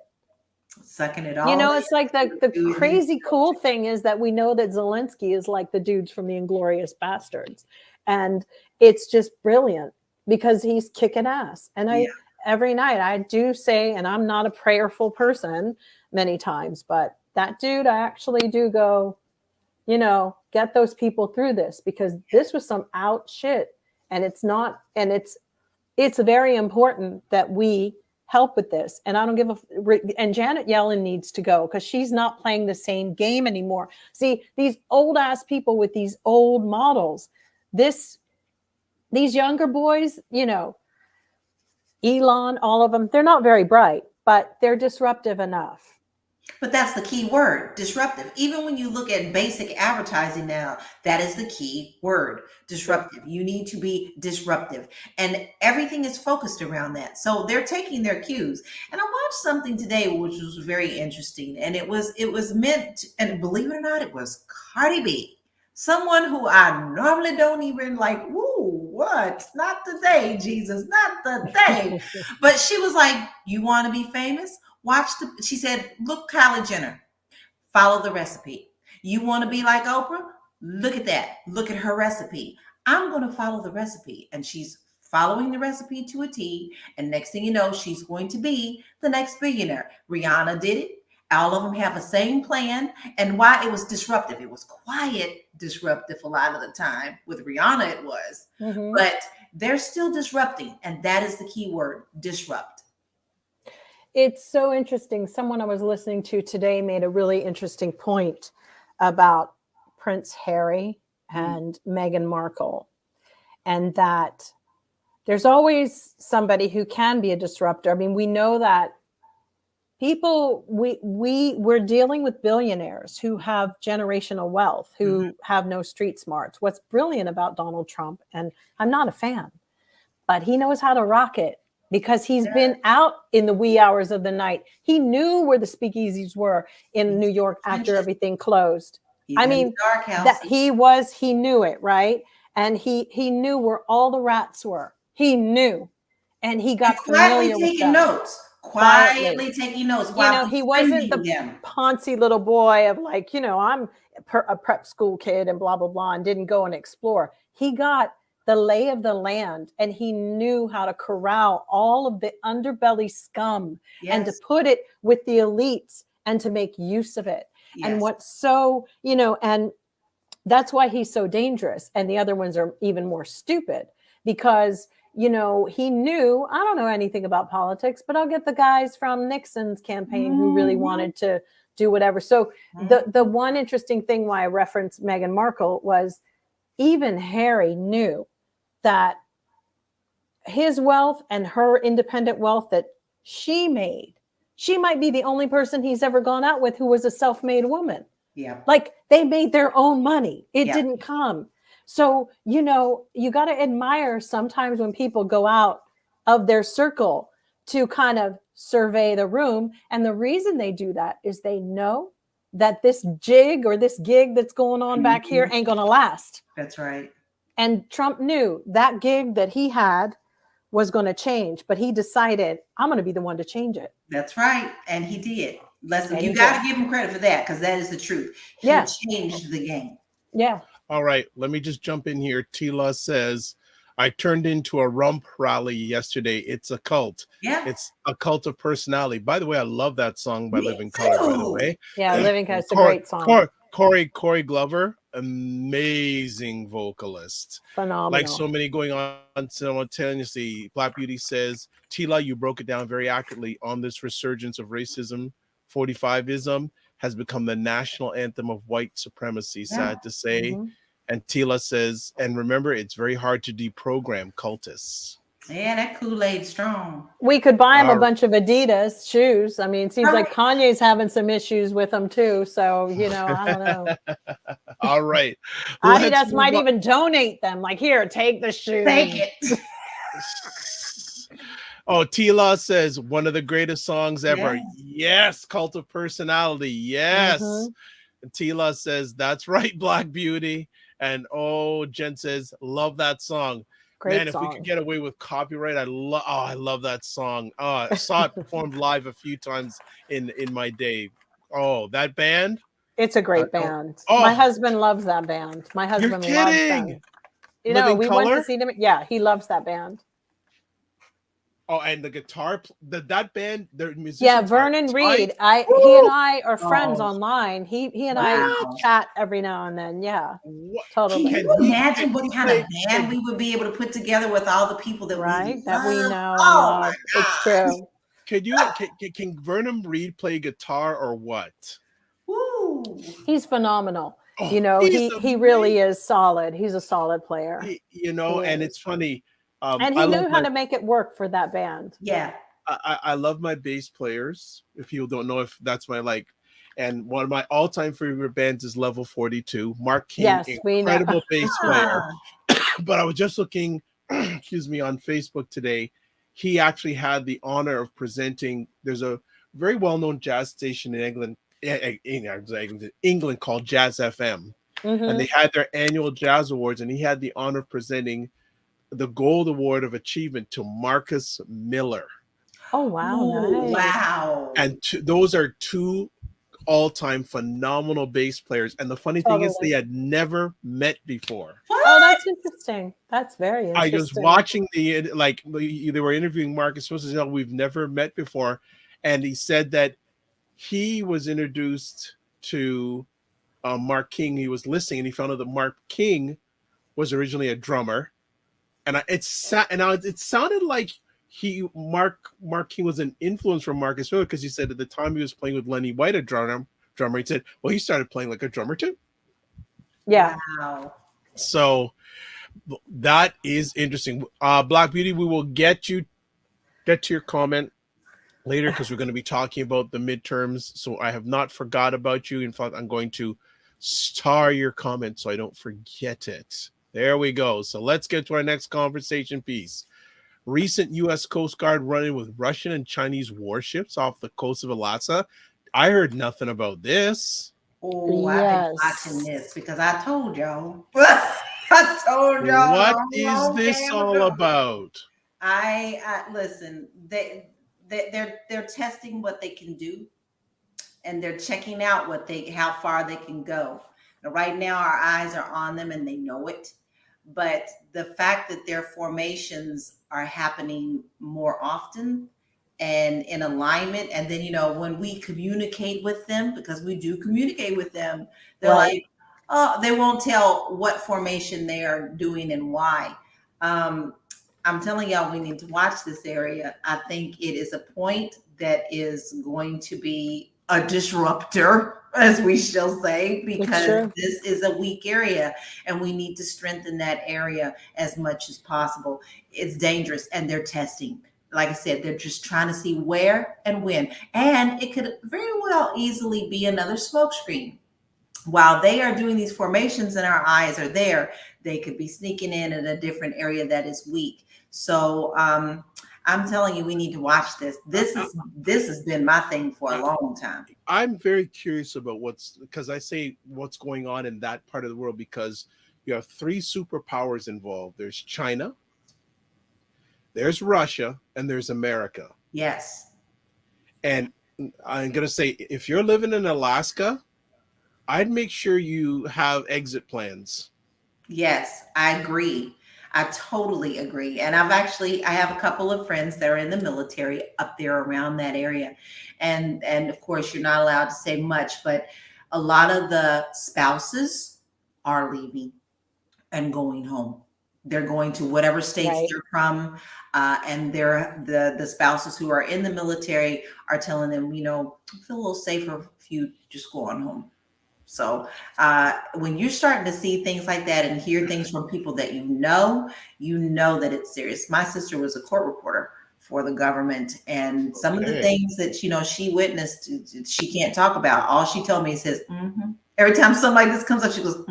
Sucking it all. You know, it's like the Dude, crazy cool thing is that we know that Zelensky is like the dudes from the Inglorious Bastards. And it's just brilliant because he's kicking ass. And every night I do say, and I'm not a prayerful person many times, but that dude, I actually do go, you know, get those people through this, because this was some out shit. And it's not, and it's very important that we help with this. And I don't give and Janet Yellen needs to go, because she's not playing the same game anymore. See, these old ass people with these old models, these younger boys, you know, Elon, all of them, they're not very bright, but they're disruptive enough. But that's the key word, disruptive. Even when you look at basic advertising now, that is the key word, disruptive. You need to be disruptive. And everything is focused around that. So they're taking their cues. And I watched something today, which was very interesting. And it was meant to, and believe it or not, it was Cardi B. Someone who I normally don't even like, woo, what? Not today, Jesus, not today. But she was like, you want to be famous? She said, look, Kylie Jenner, follow the recipe. You want to be like Oprah? Look at that. Look at her recipe. I'm going to follow the recipe. And she's following the recipe to a T. And next thing you know, she's going to be the next billionaire. Rihanna did it. All of them have the same plan. And why it was disruptive. It was quiet, disruptive a lot of the time. With Rihanna, it was. Mm-hmm. But they're still disrupting. And that is the key word, disrupt. It's so interesting. Someone I was listening to today made a really interesting point about Prince Harry and Meghan Markle, and that there's always somebody who can be a disruptor. I mean, we know that people, we're dealing with billionaires who have generational wealth, who have no street smarts. What's brilliant about Donald Trump, and I'm not a fan, but he knows how to rock it. Because he's been out in the wee hours of the night. He knew where the speakeasies were in New York after everything closed. I mean, that he knew it, right? And he knew where all the rats were. He knew. And he got familiar with them. Quietly taking notes. You know, he wasn't the poncy little boy of like, you know, I'm a prep school kid and blah, blah, blah, and didn't go and explore. He got the lay of the land, and he knew how to corral all of the underbelly scum and to put it with the elites and to make use of it. And what's so, you know, and that's why he's so dangerous. And the other ones are even more stupid because, you know, he knew, I don't know anything about politics, but I'll get the guys from Nixon's campaign who really wanted to do whatever. So the one interesting thing why I referenced Meghan Markle was even Harry knew that his wealth and her independent wealth that she made, she might be the only person he's ever gone out with who was a self-made woman. Yeah. Like they made their own money. It didn't come. So, you know, you got to admire sometimes when people go out of their circle to kind of survey the room. And the reason they do that is they know that this jig or this gig that's going on back here ain't going to last. That's right. And Trump knew that gig that he had was going to change, but he decided, I'm going to be the one to change it. That's right. And he did. Listen, you got to give him credit for that because that is the truth. He changed the game. Yeah. All right. Let me just jump in here. Tila says, I turned into a rump rally yesterday. It's a cult. Yeah. It's a cult of personality. By the way, I love that song by Living Colour, by the way. Yeah, Living Colour is a great song. Corey Glover, amazing vocalist. Phenomenal. Like so many going on simultaneously. Black Beauty says, Tila, you broke it down very accurately on this resurgence of racism. 45ism has become the national anthem of white supremacy, sad to say. And Tila says, and remember, it's very hard to deprogram cultists. Yeah, that Kool-Aid strong. We could buy him a bunch of Adidas shoes. I mean, it seems like Kanye's having some issues with them too. So, you know, I don't know. All right. Adidas might even donate them. Like, here, take the shoes. Take it. Oh, Tila says, one of the greatest songs ever. Yes, Cult of Personality. Yes. And Tila says, that's right, Black Beauty. And Jen says, love that song. Great Man, if we could song. get away with copyright, I love that song. I saw it performed live a few times in my day. Oh, that band. It's a great Oh, band. My oh, husband loves that band. My you're husband loves kidding. them. You know, Living we went to Color. see them. Yeah, he loves that band. Oh, and the guitar, that band, their Yeah, musicians are Vernon tight. Reed. He and Woo! I are friends Oh, online. He and I wow. chat every now and then. Yeah, What Can totally. you can imagine what he kind of play? band we would be able to put together with all the people that we Right? That we love? know and Oh my love. It's God. true. Can Vernon Reed play guitar or what? Woo. He's phenomenal. Oh, You know, he's he amazing. really is solid. He's a solid player. You He know, and is. it's funny. And I he love knew how to make it work for that band. Yeah. I love my bass players. If people don't know if that's my like, and one of my all-time favorite bands is Level 42. Mark King, Yes, we know. incredible bass player. Ah, But I was just looking, excuse me, on Facebook today. He actually had the honor of presenting. There's a very well-known jazz station in England called Jazz FM, and they had their annual jazz awards, and he had the honor of presenting the Gold Award of Achievement to Marcus Miller. Oh, wow. ooh, Nice. wow. And those are two all-time phenomenal bass players. And the funny thing is, they Totally. had never met before. Oh, What? that's interesting. That's very I was interesting. watching they were interviewing Marcus. Supposed to say, we've never met before, and he said that he was introduced to Mark King. He was listening, and he found out that Mark King was originally a drummer, and it sounded like Mark King was an influence from Marcus Miller, because he said at the time he was playing with Lenny White, a drummer, he said, well, he started playing like a drummer too. Yeah. Wow. So that is interesting. Black Beauty, we will get to your comment later, because we're going to be talking about the midterms. So I have not forgot about you. In fact, I'm going to star your comment so I don't forget it. There we go. So let's get to our next conversation piece. Recent U.S. Coast Guard run-in with Russian and Chinese warships off the coast of Alaska. I heard nothing about this. Oh, I've been watching this because I told y'all. I told y'all. What is this all about? I listen. They're testing what they can do, and they're checking out how far they can go. Now, right now, our eyes are on them, and they know it. But the fact that their formations are happening more often and in alignment, and then when we communicate with them, because we do communicate with them, they're like, oh, they won't tell what formation they are doing and why. I'm telling y'all, we need to watch this area. I think it is a point that is going to be a disruptor, as we shall say, because this is a weak area and we need to strengthen that area as much as possible. It's dangerous, and they're testing. Like I said, they're just trying to see where and when. And it could very well easily be another smokescreen. While they are doing these formations and our eyes are there, they could be sneaking in a different area that is weak. So I'm telling you, we need to watch this. This has been my thing for a long time. I'm very curious about what's going on in that part of the world, because you have three superpowers involved. There's China, there's Russia, and there's America. Yes. And I'm going to say, if you're living in Alaska, I'd make sure you have exit plans. Yes, I agree. I totally agree. And I have a couple of friends that are in the military up there around that area. And of course, you're not allowed to say much, but a lot of the spouses are leaving and going home. They're going to whatever states they're from. And the spouses who are in the military are telling them, feel a little safer if you just go on home. So when you're starting to see things like that and hear things from people that you know that it's serious. My sister was a court reporter for the government, and some of the things that she witnessed, she can't talk about. All she told me is, every time something like this comes up, she goes,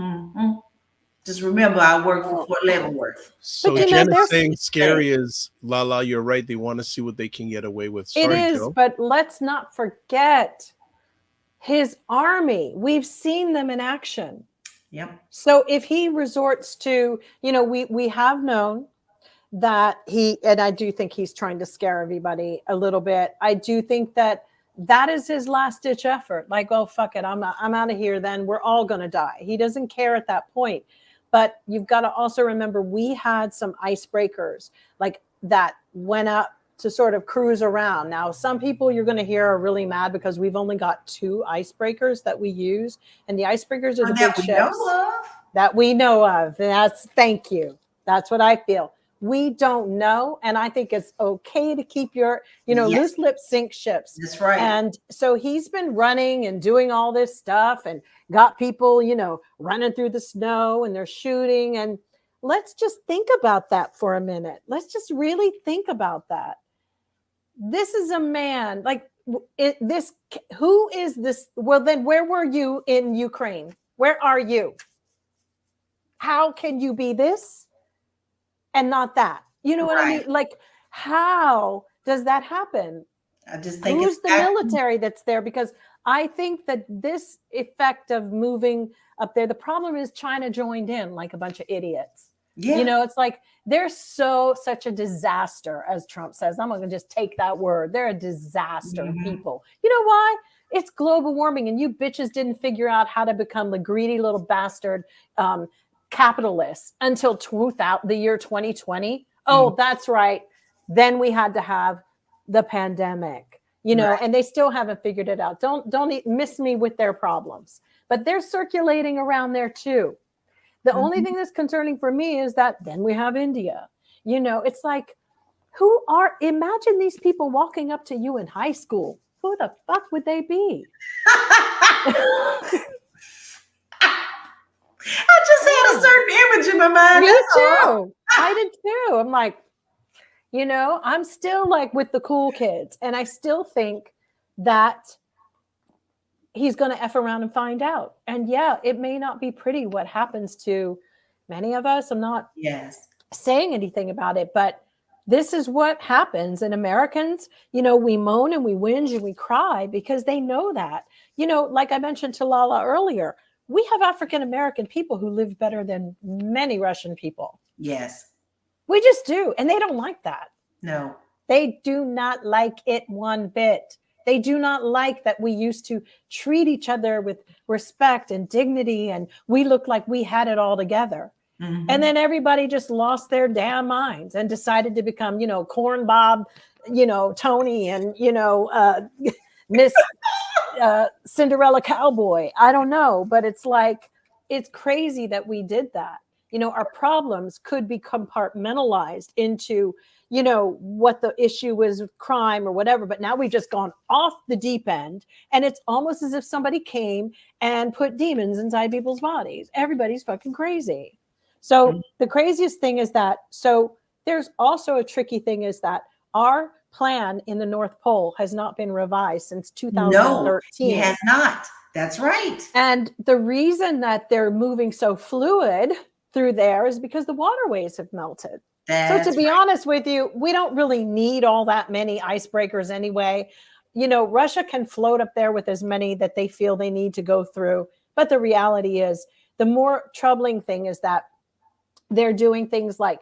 just remember, I work for Fort Leavenworth. So Jenna's saying scary is, Lala, you're right. They want to see what they can get away with. Sorry, it is, Joe. but let's not forget his army. We've seen them in action. Yep. So if he resorts to, we have known that and I do think he's trying to scare everybody a little bit. I do think that is his last ditch effort. Like, oh, fuck it. I'm out of here then. We're all going to die. He doesn't care at that point. But you've got to also remember, we had some icebreakers like that went up to sort of cruise around. Now, some people you're going to hear are really mad because we've only got 2 icebreakers that we use. And the icebreakers are the big ships that we know of. Thank you. That's what I feel. We don't know. And I think it's okay to keep your, loose lips sink ships. That's right. And so he's been running and doing all this stuff and got people, running through the snow and they're shooting. And let's just think about that for a minute. Let's just really think about that. This is a man who is this? Well, then where were you in Ukraine? Where are you? How can you be this and not that? You know what I mean? Like, how does that happen? I just think who's the military that's there? Because I think that this effect of moving up there, the problem is China joined in like a bunch of idiots. Yeah. It's like they're such a disaster, as Trump says. I'm going to just take that word. They're a disaster, people. You know why? It's global warming, and you bitches didn't figure out how to become the greedy little bastard capitalists until the year 2020. Oh, that's right. Then we had to have the pandemic, and they still haven't figured it out. Don't miss me with their problems, but they're circulating around there too. The only thing that's concerning for me is that then we have India. It's like, imagine these people walking up to you in high school. Who the fuck would they be? I just had a certain image in my mind. Me too. I did too. I'm like, I'm still like with the cool kids. And I still think that he's going to F around and find out. And yeah, it may not be pretty what happens to many of us. I'm not saying anything about it, but this is what happens. And Americans, we moan and we whinge and we cry because they know that, like I mentioned to Lala earlier, we have African-American people who live better than many Russian people. Yes. We just do. And they don't like that. No. They do not like it one bit. They do not like that we used to treat each other with respect and dignity, and we looked like we had it all together. And then everybody just lost their damn minds and decided to become, Corn Bob, Tony and, Miss Cinderella Cowboy. I don't know, but it's like, it's crazy that we did that. Our problems could be compartmentalized into what the issue is with crime or whatever. But now we've just gone off the deep end, and it's almost as if somebody came and put demons inside people's bodies. Everybody's fucking crazy. So the craziest thing is that, there's also a tricky thing is that our plan in the North Pole has not been revised since 2013. No, it has not. That's right. And the reason that they're moving so fluid through there is because the waterways have melted. So to be honest with you, we don't really need all that many icebreakers anyway. Russia can float up there with as many that they feel they need to go through. But the reality is, the more troubling thing is that they're doing things like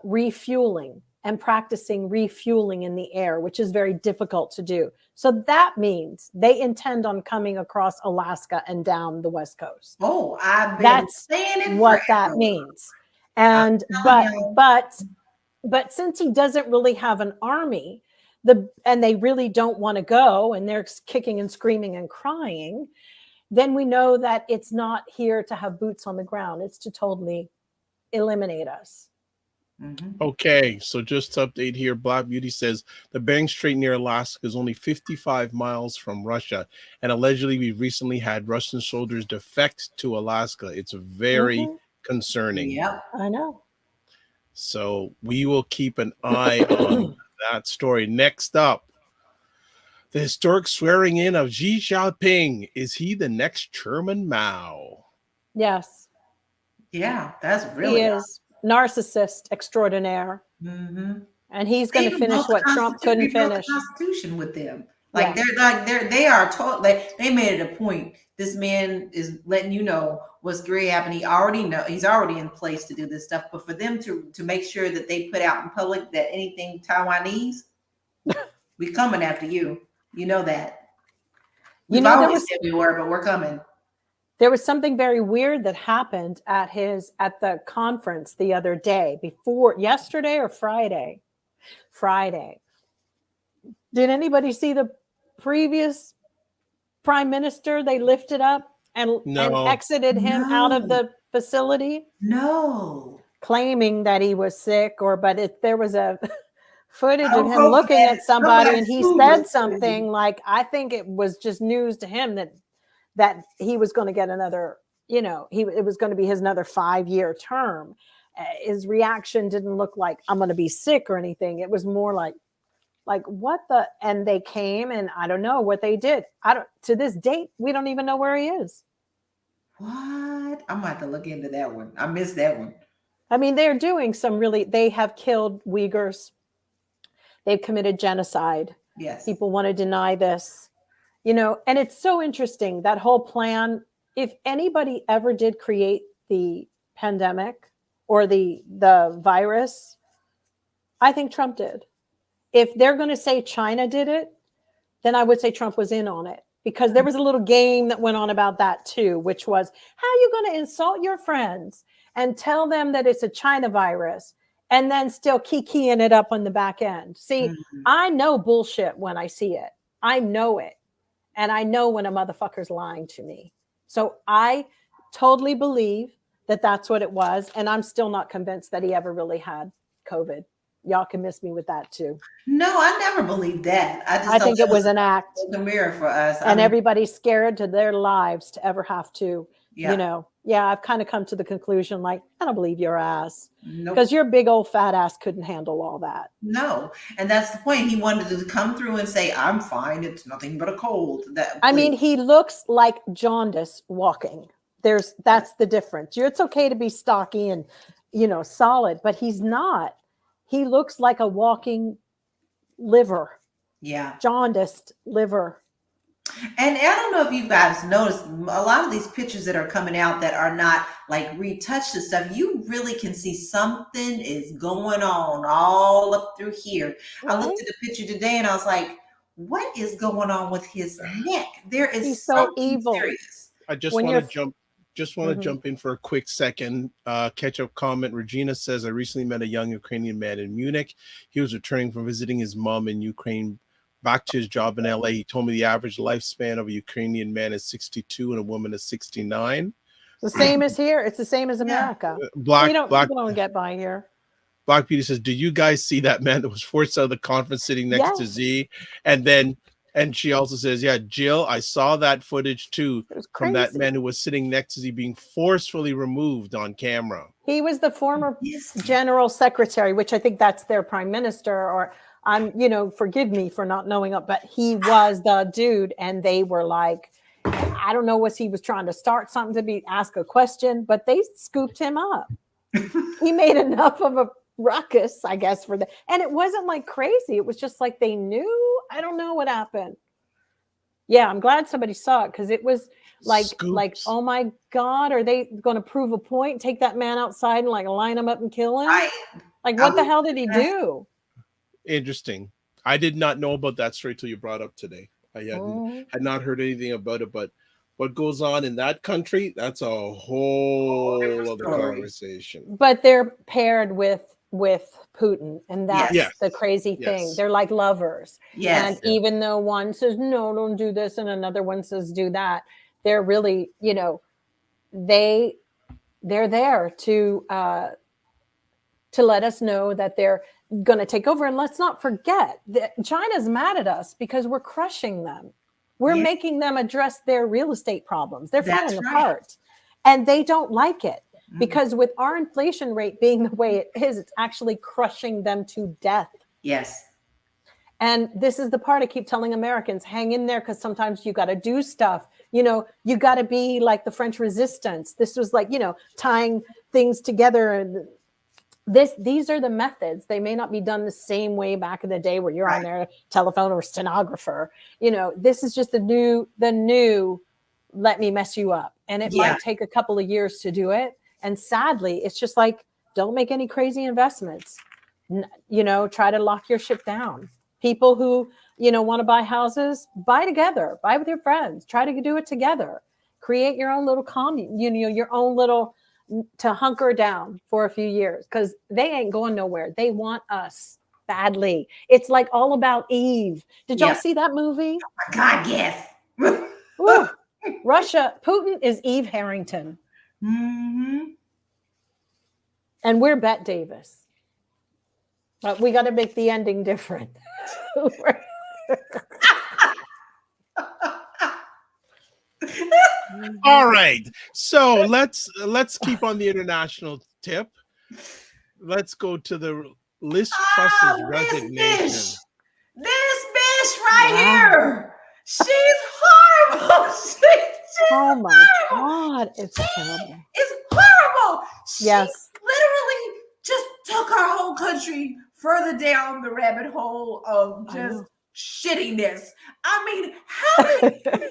refueling and practicing refueling in the air, which is very difficult to do. So that means they intend on coming across Alaska and down the West Coast. Oh, I've been saying it what that means. And but since he doesn't really have an army, and they really don't want to go, and they're kicking and screaming and crying, then we know that it's not here to have boots on the ground. It's to totally eliminate us. Okay, so just to update here, Black Beauty says the Bering Strait near Alaska is only 55 miles from Russia, and allegedly we recently had Russian soldiers defect to Alaska. It's very concerning. Yeah, I know. So we will keep an eye on that story. Next up, the historic swearing in of Xi Jinping. Is he the next Chairman Mao? Yes. Yeah, that's really he is. Narcissist extraordinaire. And he's going to finish what Trump couldn't finish. Constitution with them. Like they are told, like they made it a point. This man is letting you know what's going to happen. He's already in place to do this stuff. But for them to make sure that they put out in public that anything Taiwanese, we coming after you. You know that. We've always said we were, but we're coming. There was something very weird that happened at the conference the other day, yesterday or Friday. Did anybody see the previous prime minister? They lifted up and exited him out of the facility. No. Claiming that he was sick, there was a footage of him looking at somebody and he said something like, I think it was just news to him that he was going to get another, it was going to be his another 5-year term. His reaction didn't look like I'm going to be sick or anything. It was more like what the, and they came and I don't know what they did. To this date, we don't even know where he is. What? I'm gonna have to look into that one. I missed that one. I mean, they're doing they have killed Uyghurs. They've committed genocide. Yes. People want to deny this, and it's so interesting, that whole plan. If anybody ever did create the pandemic or the virus, I think Trump did. If they're going to say China did it, then I would say Trump was in on it, because there was a little game that went on about that too, which was, how are you going to insult your friends and tell them that it's a China virus and then still kikiing it up on the back end? See, I know bullshit when I see it. I know it. And I know when a motherfucker's lying to me. So I totally believe that that's what it was. And I'm still not convinced that he ever really had COVID. Y'all can miss me with that too. No, I never believed that. I think it was an act. The mirror for us. And everybody's scared to their lives to ever have to, I've kind of come to the conclusion, I don't believe your ass. Because your big old fat ass couldn't handle all that. No. And that's the point. He wanted to come through and say, I'm fine. It's nothing but a cold. I mean, he looks like jaundice walking. That's the difference. It's okay to be stocky and, solid, but he's not. He looks like a walking liver. Yeah. Jaundiced liver. And I don't know if you guys noticed, a lot of these pictures that are coming out that are not retouched and stuff, you really can see something is going on all up through here. Mm-hmm. I looked at the picture today and I was like, what is going on with his neck? He's so evil. Serious. I just want to jump in for a quick second. Catch-up comment. Regina says, I recently met a young Ukrainian man in Munich. He was returning from visiting his mom in Ukraine back to his job in LA. He told me the average lifespan of a Ukrainian man is 62 and a woman is 69. The same as here. It's the same as America. People don't get by here. Black Beauty says, did you guys see that man that was forced out of the conference sitting next to Z? And she also says, yeah, Jill, I saw that footage too from that man who was sitting next to Z being forcefully removed on camera. He was the former general secretary, which I think that's their prime minister, or forgive me for not knowing up, but he was the dude. And they were like, I don't know what he was trying to start something to ask a question, but they scooped him up. He made enough of a ruckus, I guess, for that. And it wasn't crazy. It was just they knew. I don't know what happened. Yeah, I'm glad somebody saw it, because it was oh my God, are they going to prove a point? Take that man outside and line him up and kill him? What the hell did he do? Interesting. I did not know about that story till you brought up today. I had not heard anything about it, but what goes on in that country, that's a whole other conversation. But they're paired with Putin, and that's the crazy thing. They're like lovers. Yes. And even though one says, no, don't do this, and another one says, do that, they're really, they're there to let us know that they're going to take over. And let's not forget that China's mad at us because we're crushing them. We're making them address their real estate problems. They're falling apart, and they don't like it. Because with our inflation rate being the way it is, it's actually crushing them to death. Yes. And this is the part I keep telling Americans, hang in there, because sometimes you got to do stuff. You got to be like the French Resistance. This was tying things together. And these are the methods. They may not be done the same way back in the day where you're on their telephone or stenographer. This is just the new let me mess you up. And it might take a couple of years to do it. And sadly, it's just like, don't make any crazy investments. Try to lock your shit down. People who, want to buy houses, buy together, buy with your friends, try to do it together. Create your own little commune, your own little, to hunker down for a few years, because they ain't going nowhere. They want us badly. It's like All About Eve. Did y'all see that movie? Oh my God, yes. Ooh, Russia, Putin is Eve Harrington. Mm-hmm. And we're Bette Davis. But we got to make the ending different. All right. So let's keep on the international tip. Let's go to the Liz Truss's resignation. This bitch right here. She's horrible. Oh my God. It's terrible. It's horrible. She yes. literally just took our whole country further down the rabbit hole of just shittiness. I mean, how did you do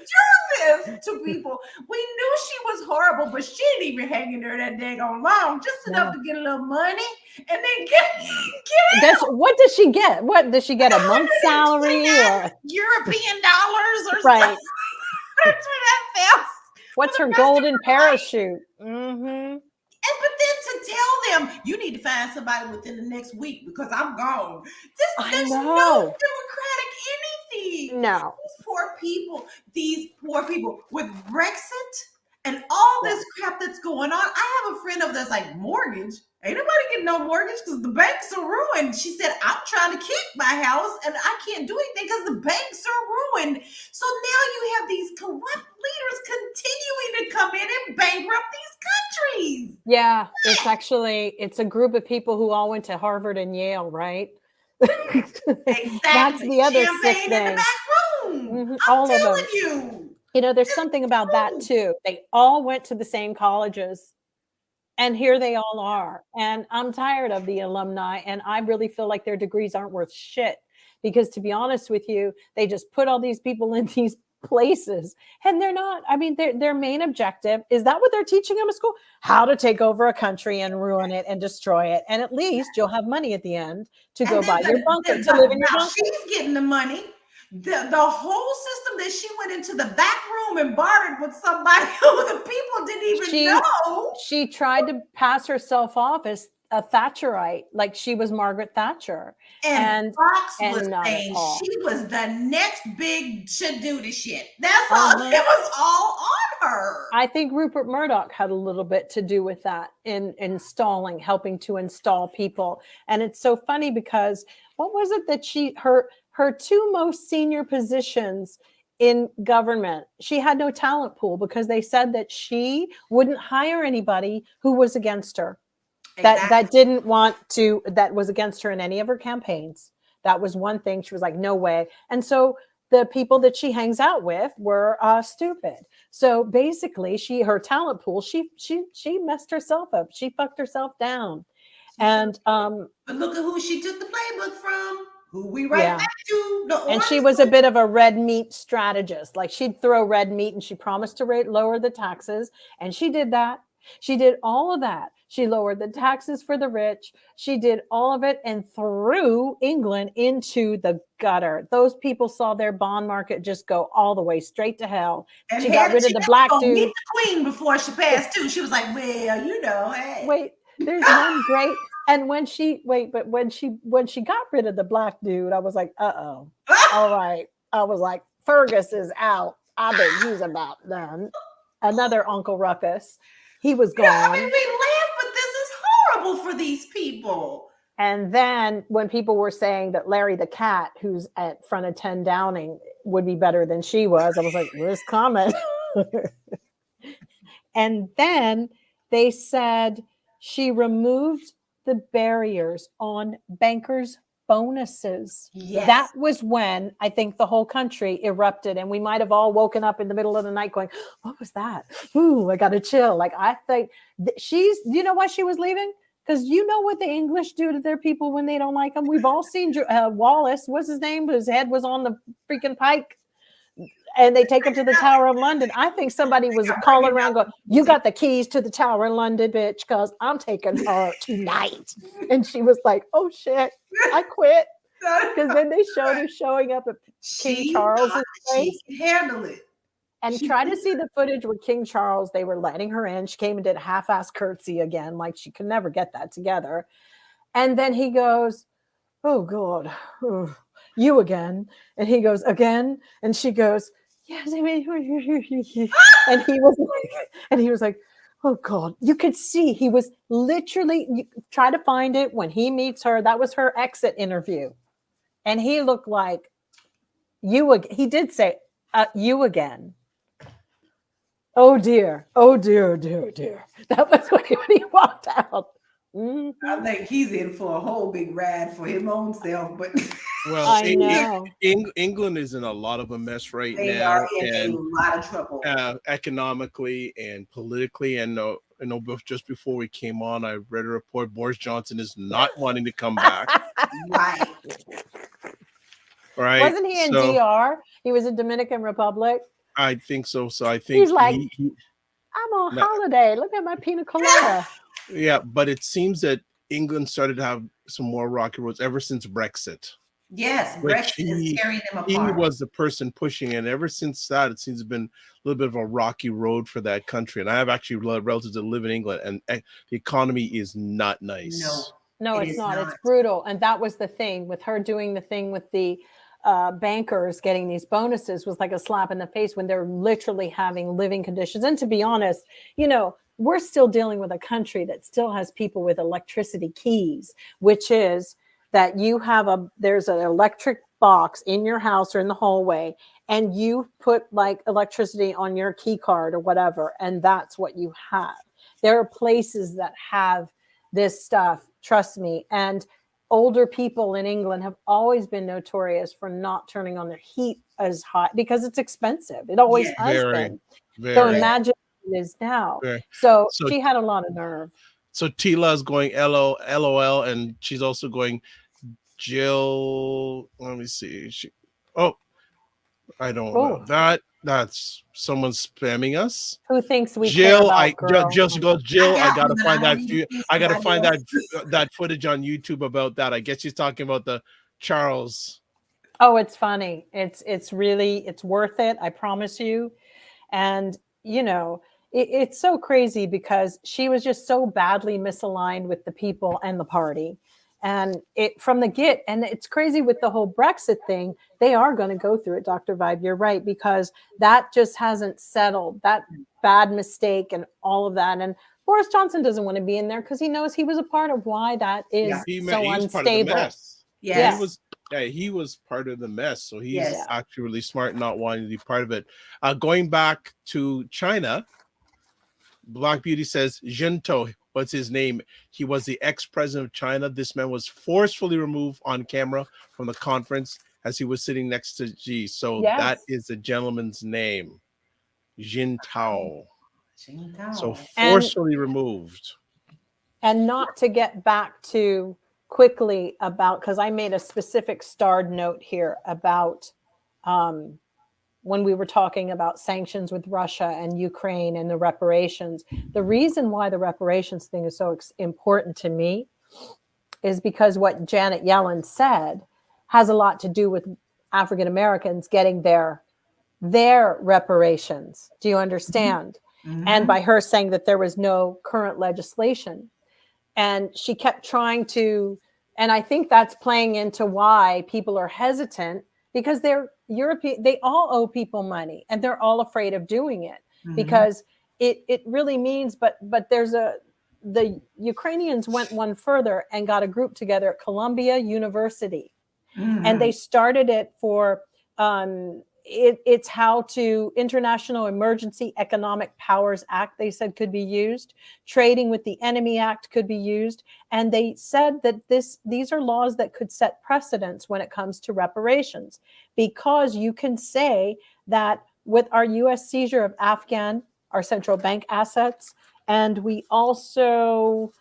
this to people? We knew she was horrible, but she didn't even hang in there that daggone long, just enough to get a little money and then get out. What does she get? What does she get? A month's salary or European dollars or right? something? That's where that fell. What's her golden parachute? Mm-hmm. But then to tell them, you need to find somebody within the next week because I'm gone. There's no democratic anything. No. These poor people with Brexit and all this crap that's going on. I have a friend of that's like, mortgage? Ain't nobody getting no mortgage because the banks are ruined. She said, I'm trying to keep my house and I can't do anything because the banks are ruined. So now you have these corrupt leaders continuing to come in and bankrupt these countries. Yeah, it's a group of people who all went to Harvard and Yale, right? Exactly. That's the other Champagne sick in thing. the back room. Mm-hmm. I'm all telling of them. You. There's something about that too. They all went to the same colleges. And here they all are. And I'm tired of the alumni. And I really feel like their degrees aren't worth shit. Because to be honest with you, they just put all these people in these places. And they're not. I mean, their main objective, is that what they're teaching them at school? How to take over a country and ruin it and destroy it. And at least you'll have money at the end to go buy your bunker, to live in your bunker. She's getting the money. The whole system that she went into the back room and bartered with somebody who the people didn't even know. She tried to pass herself off as a Thatcherite, like she was Margaret Thatcher. And Fox was saying she was the next big should-do shit. That's all. It was all on her. I think Rupert Murdoch had a little bit to do with that in helping to install people. And it's so funny because what was it that her two most senior positions in government, she had no talent pool because they said that she wouldn't hire anybody who was against her. Exactly. that was against her in any of her campaigns. That was one thing. She was like, no way. And so the people that she hangs out with were stupid. So basically her talent pool, she messed herself up. She fucked herself down. And but look at who she took the playbook from. Who we back to. And she was a bit of a red meat strategist. Like she'd throw red meat and she promised to lower the taxes. And she did that. She did all of that. She lowered the taxes for the rich. She did all of it and threw England into the gutter. Those people saw their bond market just go all the way straight to hell. And she got rid of the black dude. Meet the queen before she passed too. She was like, well, hey. Wait, there's one great. And when she got rid of the black dude, I was like, all right. I was like, Fergus is out. I think he's about done. Another Uncle Ruckus. He was gone. I mean, we laugh, but this is horrible for these people. And then when people were saying that Larry the cat, who's at front of 10 Downing, would be better than she was, I was like, where's comment? And then they said she removed the barriers on bankers' bonuses. Yes. That was when I think the whole country erupted, and we might have all woken up in the middle of the night going, what was that? Ooh, I got to chill. Like, I think you know why she was leaving? Because you know what the English do to their people when they don't like them. We've all seen Wallace. What's his name? His head was on the freaking pike. And they take him to the Tower of London. I think somebody was calling around going, you got the keys to the Tower in London, bitch, because I'm taking her tonight. And she was like, oh, shit, I quit. Because then they showed her showing up at King Charles's place. She can handle it. And try to see the footage with King Charles. They were letting her in. She came and did a half-ass curtsy again, like she could never get that together. And then he goes, oh, God, you again. And he goes, again? And she goes, yes, I mean, and he was like, oh God, you could see he was literally, try to find it when he meets her. That was her exit interview. And he looked like he did say, you again. Oh dear. Oh dear, dear, dear. That was when he walked out. Mm-hmm. I think he's in for a whole big ride for his own self, but well, I know. England is in a lot of a mess right they now, are in and a lot of trouble, economically and politically. And just before we came on, I read a report Boris Johnson is not wanting to come back. right? Right? Wasn't he in DR? He was in Dominican Republic. I think so. So I think he's like, I'm on holiday. Look at my pina colada. Yeah, but it seems that England started to have some more rocky roads ever since Brexit. Yes, Brexit is tearing them apart. He was the person pushing it. And ever since that, it seems to have been a little bit of a rocky road for that country. And I have actually relatives that live in England, and the economy is not nice. No, it's not. It's brutal. And that was the thing with her doing the thing with the bankers getting these bonuses was like a slap in the face when they're literally having living conditions. And to be honest, we're still dealing with a country that still has people with electricity keys, which is that there's an electric box in your house or in the hallway, and you put like electricity on your key card or whatever, and that's what you have. There are places that have this stuff, trust me. And older people in England have always been notorious for not turning on their heat as hot because it's expensive. It always has been. So imagine it is now. So she had a lot of nerve. So Tila is going LOL, and she's also going Jill. Let me see. I don't know. That's someone spamming us. Who thinks we Jill? Care about Jill goes. Jill, I gotta find that. I gotta find that footage on YouTube about that. I guess she's talking about the Charles. Oh, it's funny. It's really worth it. I promise you. And it's so crazy because she was just so badly misaligned with the people and the party. And from the get, and it's crazy with the whole Brexit thing, they are going to go through it, Dr. Vibe. You're right, because that just hasn't settled, that bad mistake and all of that. And Boris Johnson doesn't want to be in there because he knows he was a part of why that is so unstable. Yes. He was part of the mess. So he's actually really smart, not wanting to be part of it. Going back to China, Black Beauty says, Jinto, what's his name? He was the ex-president of China. This man was forcefully removed on camera from the conference as he was sitting next to Xi. So that is the gentleman's name, Jintao. So forcefully removed. And not to get back to quickly about, because I made a specific starred note here about when we were talking about sanctions with Russia and Ukraine and the reparations. The reason why the reparations thing is so important to me is because what Janet Yellen said has a lot to do with African Americans getting their reparations. Do you understand? Mm-hmm. And by her saying that there was no current legislation. And she kept trying to, and I think that's playing into why people are hesitant, because they're European, they all owe people money and they're all afraid of doing it because it really means, but the Ukrainians went one further and got a group together at Columbia University and they started it for, it's how to International Emergency Economic Powers Act, they said could be used. Trading with the Enemy Act could be used. And they said that these are laws that could set precedents when it comes to reparations, because you can say that with our U.S. seizure of our central bank assets, and we also,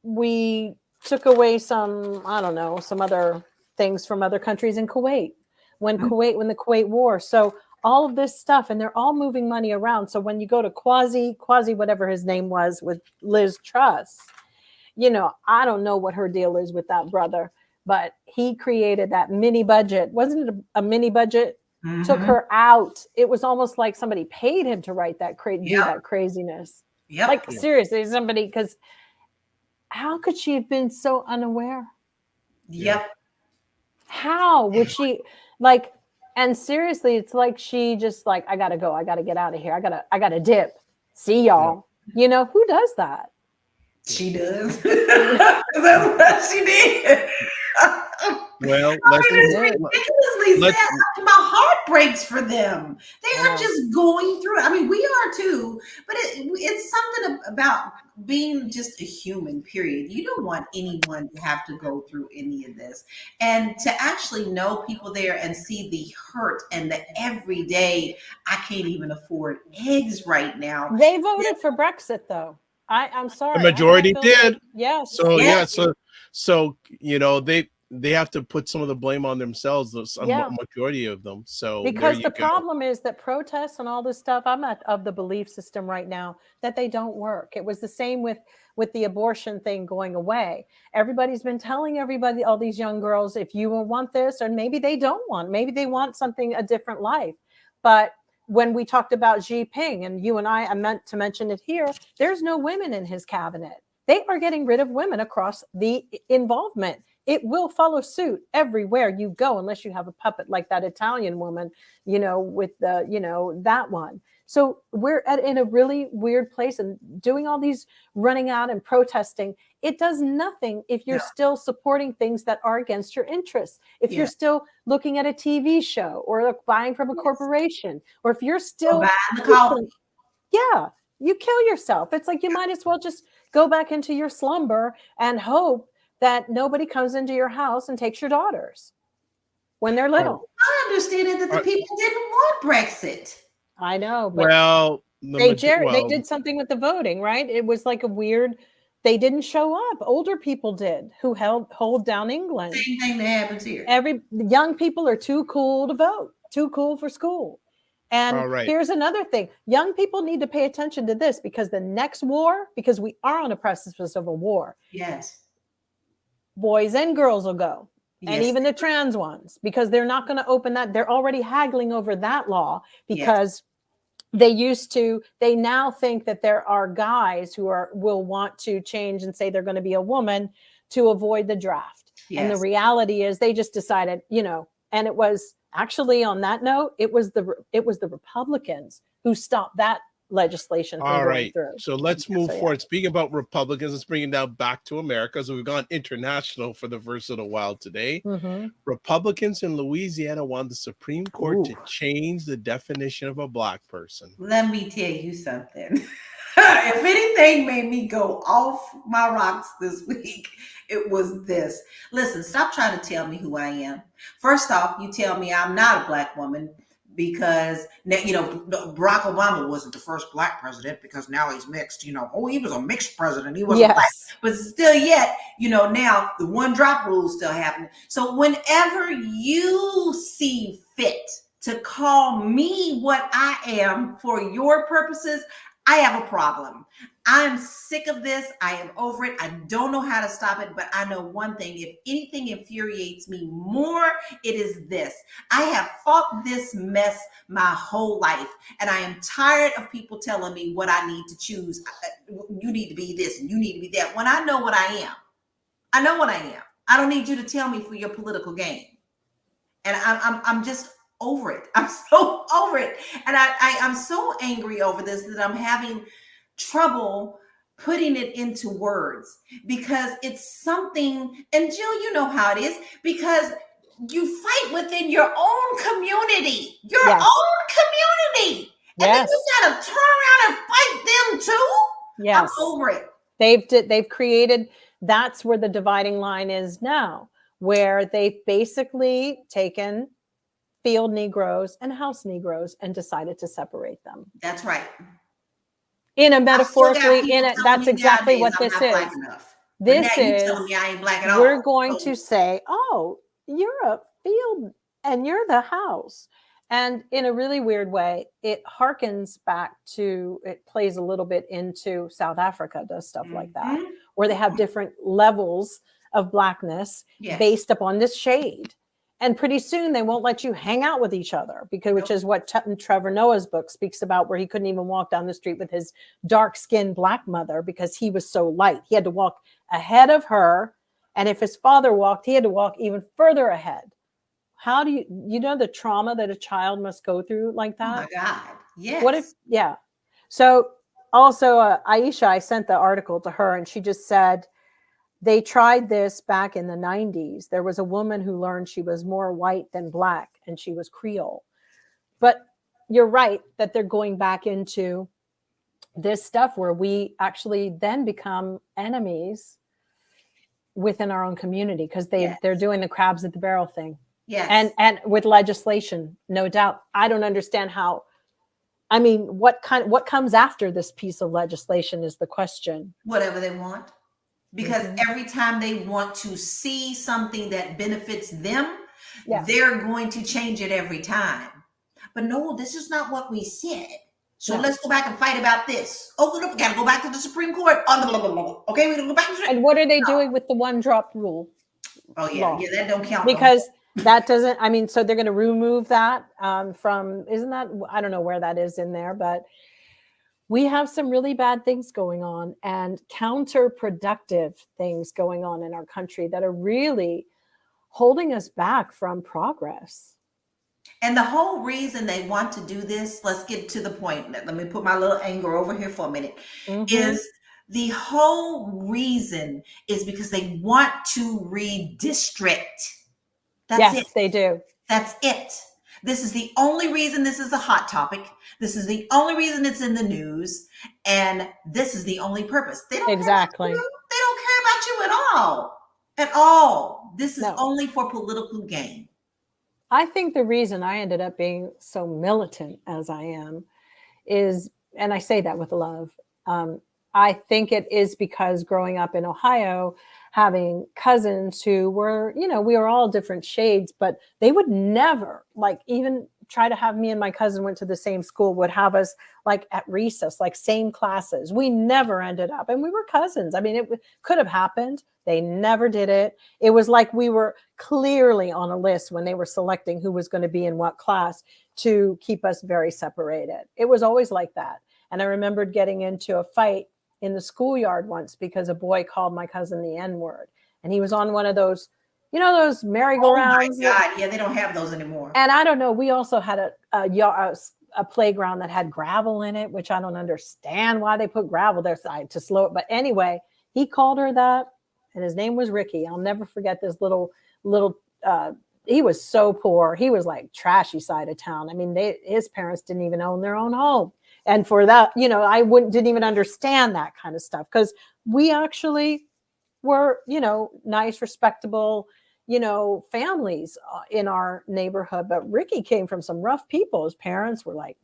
We took away some, I don't know, some other things from other countries in Kuwait, when the Kuwait War. So all of this stuff, and they're all moving money around. So when you go to Quasi, whatever his name was, with Liz Truss, you know, I don't know what her deal is with that brother, but he created that mini budget. Wasn't it a mini budget? Mm-hmm. Took her out. It was almost like somebody paid him to write that, do that craziness. Like seriously, somebody, because how could she have been so unaware? How would she, like, and seriously, it's like she just like, I gotta go, I gotta get out of here, I gotta dip. See y'all. You know, who does that? She does. That's what she did. Well, it's ridiculously sad. My heart breaks for them. They are just going through. I mean, we are too, but it's something about being just a human, period. You don't want anyone to have to go through any of this. And to actually know people there and see the hurt and the everyday, I can't even afford eggs right now. They voted for Brexit, though. I'm sorry. The majority did. Yes. So so you know, they have to put some of the blame on themselves, a majority of them. So because the problem is that protests and all this stuff, I'm not of the belief system right now that they don't work. It was the same with the abortion thing going away. Everybody's been telling everybody, all these young girls, if you want this, or maybe they don't want, maybe they want something, a different life. But when we talked about Xi Jinping, and you and I meant to mention it here, there's no women in his cabinet. They are getting rid of women across the involvement. It will follow suit everywhere you go, unless you have a puppet like that Italian woman, you know, with the, you know, that one. So we're in a really weird place, and doing all these running out and protesting, it does nothing if you're still supporting things that are against your interests. If you're still looking at a TV show, or buying from a corporation, or if you're still you kill yourself. It's like you might as well just go back into your slumber and hope that nobody comes into your house and takes your daughters when they're little. I understand that the people didn't want Brexit. I know, but they did something with the voting, right? It was like a weird. They didn't show up. Older people did, who hold down England. Same thing that happens here. Young people are too cool to vote, too cool for school. And here's another thing. Young people need to pay attention to this, because the next war, because we are on a precipice of a war. Yes. Boys and girls will go. Yes. And even the trans ones, because they're not going to open that. They're already haggling over that law, because they now think that there are guys who will want to change and say they're going to be a woman to avoid the draft. Yes. And the reality is they just decided, you know, and it was actually, on that note, it was the Republicans who stopped that legislation from going through. So let's move forward. Speaking about Republicans, let's bring it now back to America. So we've gone international for the first little while today. Republicans in Louisiana want the Supreme Court to change the definition of a Black person. Let me tell you something. If anything made me go off my rocks this week, it was this. Listen, stop trying to tell me who I am. First off, you tell me I'm not a Black woman, because, you know, Barack Obama wasn't the first Black president, because now he's mixed. You know, he was a mixed president. He wasn't Black. But still yet, you know, now the one drop rule is still happening. So whenever you see fit to call me what I am for your purposes, I have a problem. I'm sick of this. I am over it. I don't know how to stop it, but I know one thing. If anything infuriates me more, it is this. I have fought this mess my whole life, and I am tired of people telling me what I need to choose. You need to be this and you need to be that, when I know what I am. I know what I am. I don't need you to tell me for your political game. And I'm just over it. I'm so over it. And I'm so angry over this that I'm having trouble putting it into words, because it's something, and Jill, you know how it is, because you fight within your own community, and then you gotta turn around and fight them too. Yes. I'm over it. They've created, that's where the dividing line is now, where they've basically taken field Negroes and house Negroes and decided to separate them. That's right. in a I still got metaphorically, people in it, telling that's me exactly nowadays what I'm this not is. black enough. But now This you is, telling me I ain't black at all. we're going So to say, oh, you're a field and you're the house. And in a really weird way, it harkens back to, it plays a little bit into South Africa, does stuff like that, where they have different levels of blackness yes. based upon this shade. And pretty soon they won't let you hang out with each other, because which is what Trevor Noah's book speaks about, where he couldn't even walk down the street with his dark-skinned black mother because he was so light. He had to walk ahead of her. And if his father walked, he had to walk even further ahead. How do you know the trauma that a child must go through like that? Oh my God. Yes. What if, yeah. So also Aisha, I sent the article to her and she just said, they tried this back in the 90s. There was a woman who learned she was more white than black and she was Creole. But you're right that they're going back into this stuff where we actually then become enemies within our own community, because they're doing the crabs at the barrel thing. Yes. And with legislation, no doubt. I don't understand how, I mean, what comes after this piece of legislation is the question. Whatever they want. Because every time they want to see something that benefits them, they're going to change it every time. But no, this is not what we said. So let's go back and fight about this. Oh, we got to go back to the Supreme Court. Okay, we're going to go back to And what are they doing with the one drop rule? Oh, yeah. Yeah, that don't count. Because that doesn't, I mean, so they're going to remove that from, isn't that, I don't know where that is in there, but we have some really bad things going on and counterproductive things going on in our country that are really holding us back from progress. And the whole reason they want to do this, let's get to the point. Let me put my little anger over here for a minute, is the whole reason is because they want to redistrict. That's it. They do. That's it. This is the only reason this is a hot topic. This is the only reason it's in the news. And this is the only purpose. They don't care about you. They don't care about you at all. At all. This is only for political gain. I think the reason I ended up being so militant as I am is, and I say that with love, I think it is because growing up in Ohio, having cousins who were, you know, we were all different shades, but they would never like even try to have me and my cousin went to the same school, would have us like at recess, like same classes. We never ended up, and we were cousins. I mean, it could have happened. They never did it. It was like we were clearly on a list when they were selecting who was going to be in what class to keep us very separated. It was always like that. And I remembered getting into a fight in the schoolyard once because a boy called my cousin the N-word. And he was on one of those, you know, those merry-go-rounds. Oh my God. Yeah, they don't have those anymore. And I don't know. We also had a playground that had gravel in it, which I don't understand why they put gravel there to slow it. But anyway, he called her that. And his name was Ricky. I'll never forget this little, he was so poor. He was like trashy side of town. I mean, his parents didn't even own their own home. And for that, you know, I didn't even understand that kind of stuff, because we actually were, you know, nice, respectable, you know, families in our neighborhood. But Ricky came from some rough people. His parents were like,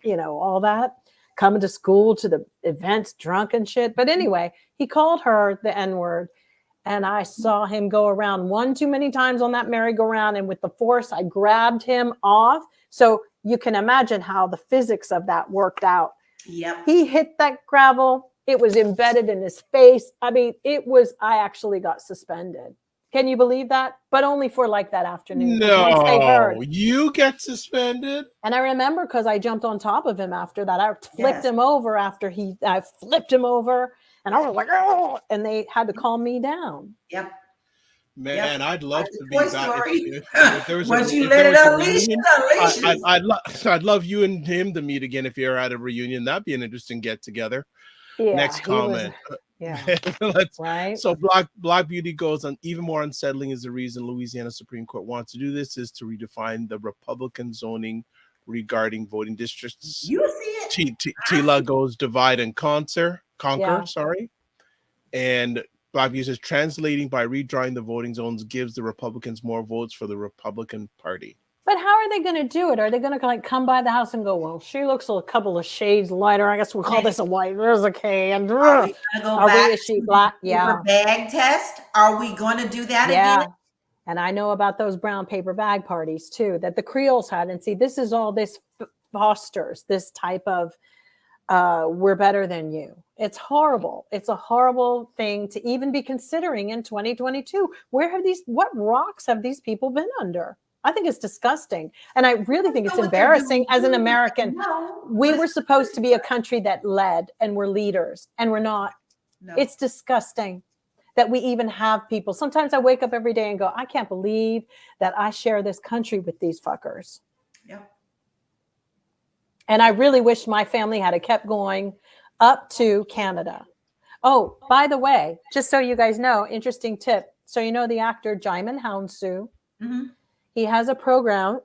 you know, all that, coming to school, to the events, drunk and shit. But anyway, he called her the N-word. And I saw him go around one too many times on that merry-go-round. And with the force, I grabbed him off. So you can imagine how the physics of that worked out. Yep. He hit that gravel. It was embedded in his face. I mean, I actually got suspended. Can you believe that? But only for like that afternoon. No, you get suspended. And I remember because I jumped on top of him after that. I flipped him over after I flipped him over. And I was like, oh, and they had to calm me down. Yep. Man, I'd love to be back. If there was once you let it unleash, I'd love you and him to meet again if you're at a reunion. That'd be an interesting get together. Yeah, next comment. Right. So Black Beauty goes on. Even more unsettling is the reason Louisiana Supreme Court wants to do this is to redefine the Republican zoning regarding voting districts. You see it. Tila goes divide and conquer. Sorry. And Black Beauty says translating by redrawing the voting zones gives the Republicans more votes for the Republican Party. But how are they going to do it? Are they going to like come by the house and go, well, she looks a couple of shades lighter. I guess we'll call this a white. There's a K. And Are we going to go back is she to black? the paper bag test? Are we going to do that again? And I know about those brown paper bag parties too, that the Creoles had. And see, this is all this fosters this type of we're better than you. It's horrible. It's a horrible thing to even be considering in 2022. What rocks have these people been under? I think it's disgusting. And I really think it's embarrassing as an American. We were supposed to be a country that led and we're leaders, and we're not. No. It's disgusting that we even have people. Sometimes I wake up every day and go, I can't believe that I share this country with these fuckers. Yeah. And I really wish my family had kept going up to Canada. Oh, by the way, just so you guys know, interesting tip. So you know the actor Jaimin Hounsou? Mm-hmm. He has a program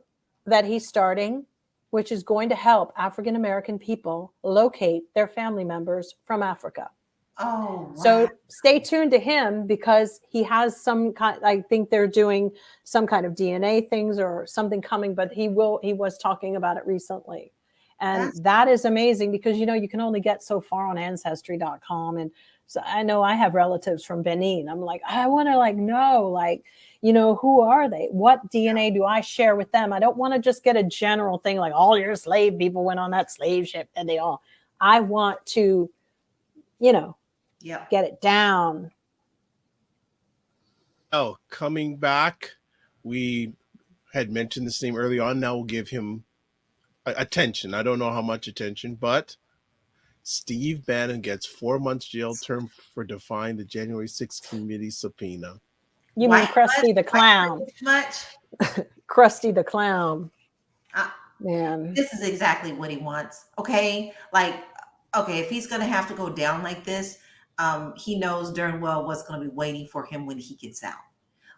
that he's starting, which is going to help African-American people locate their family members from Africa. Oh, wow. So stay tuned to him, because he has some kind, I think they're doing some kind of DNA things or something coming, but he was talking about it recently. And that is amazing, because, you know, you can only get so far on ancestry.com. And so I know I have relatives from Benin. I'm like, I want to know, you know, who are they? What DNA do I share with them? I don't want to just get a general thing like all your slave people went on that slave ship and they all. I want to, you know, get it down. Oh, coming back, we had mentioned this name early on. Now we'll give him attention. I don't know how much attention, but Steve Bannon gets 4 months jail term for defying the January 6th committee subpoena. You mean Krusty the Clown? Krusty the Clown. Man, this is exactly what he wants. Okay, if he's gonna have to go down like this, he knows darn well what's gonna be waiting for him when he gets out.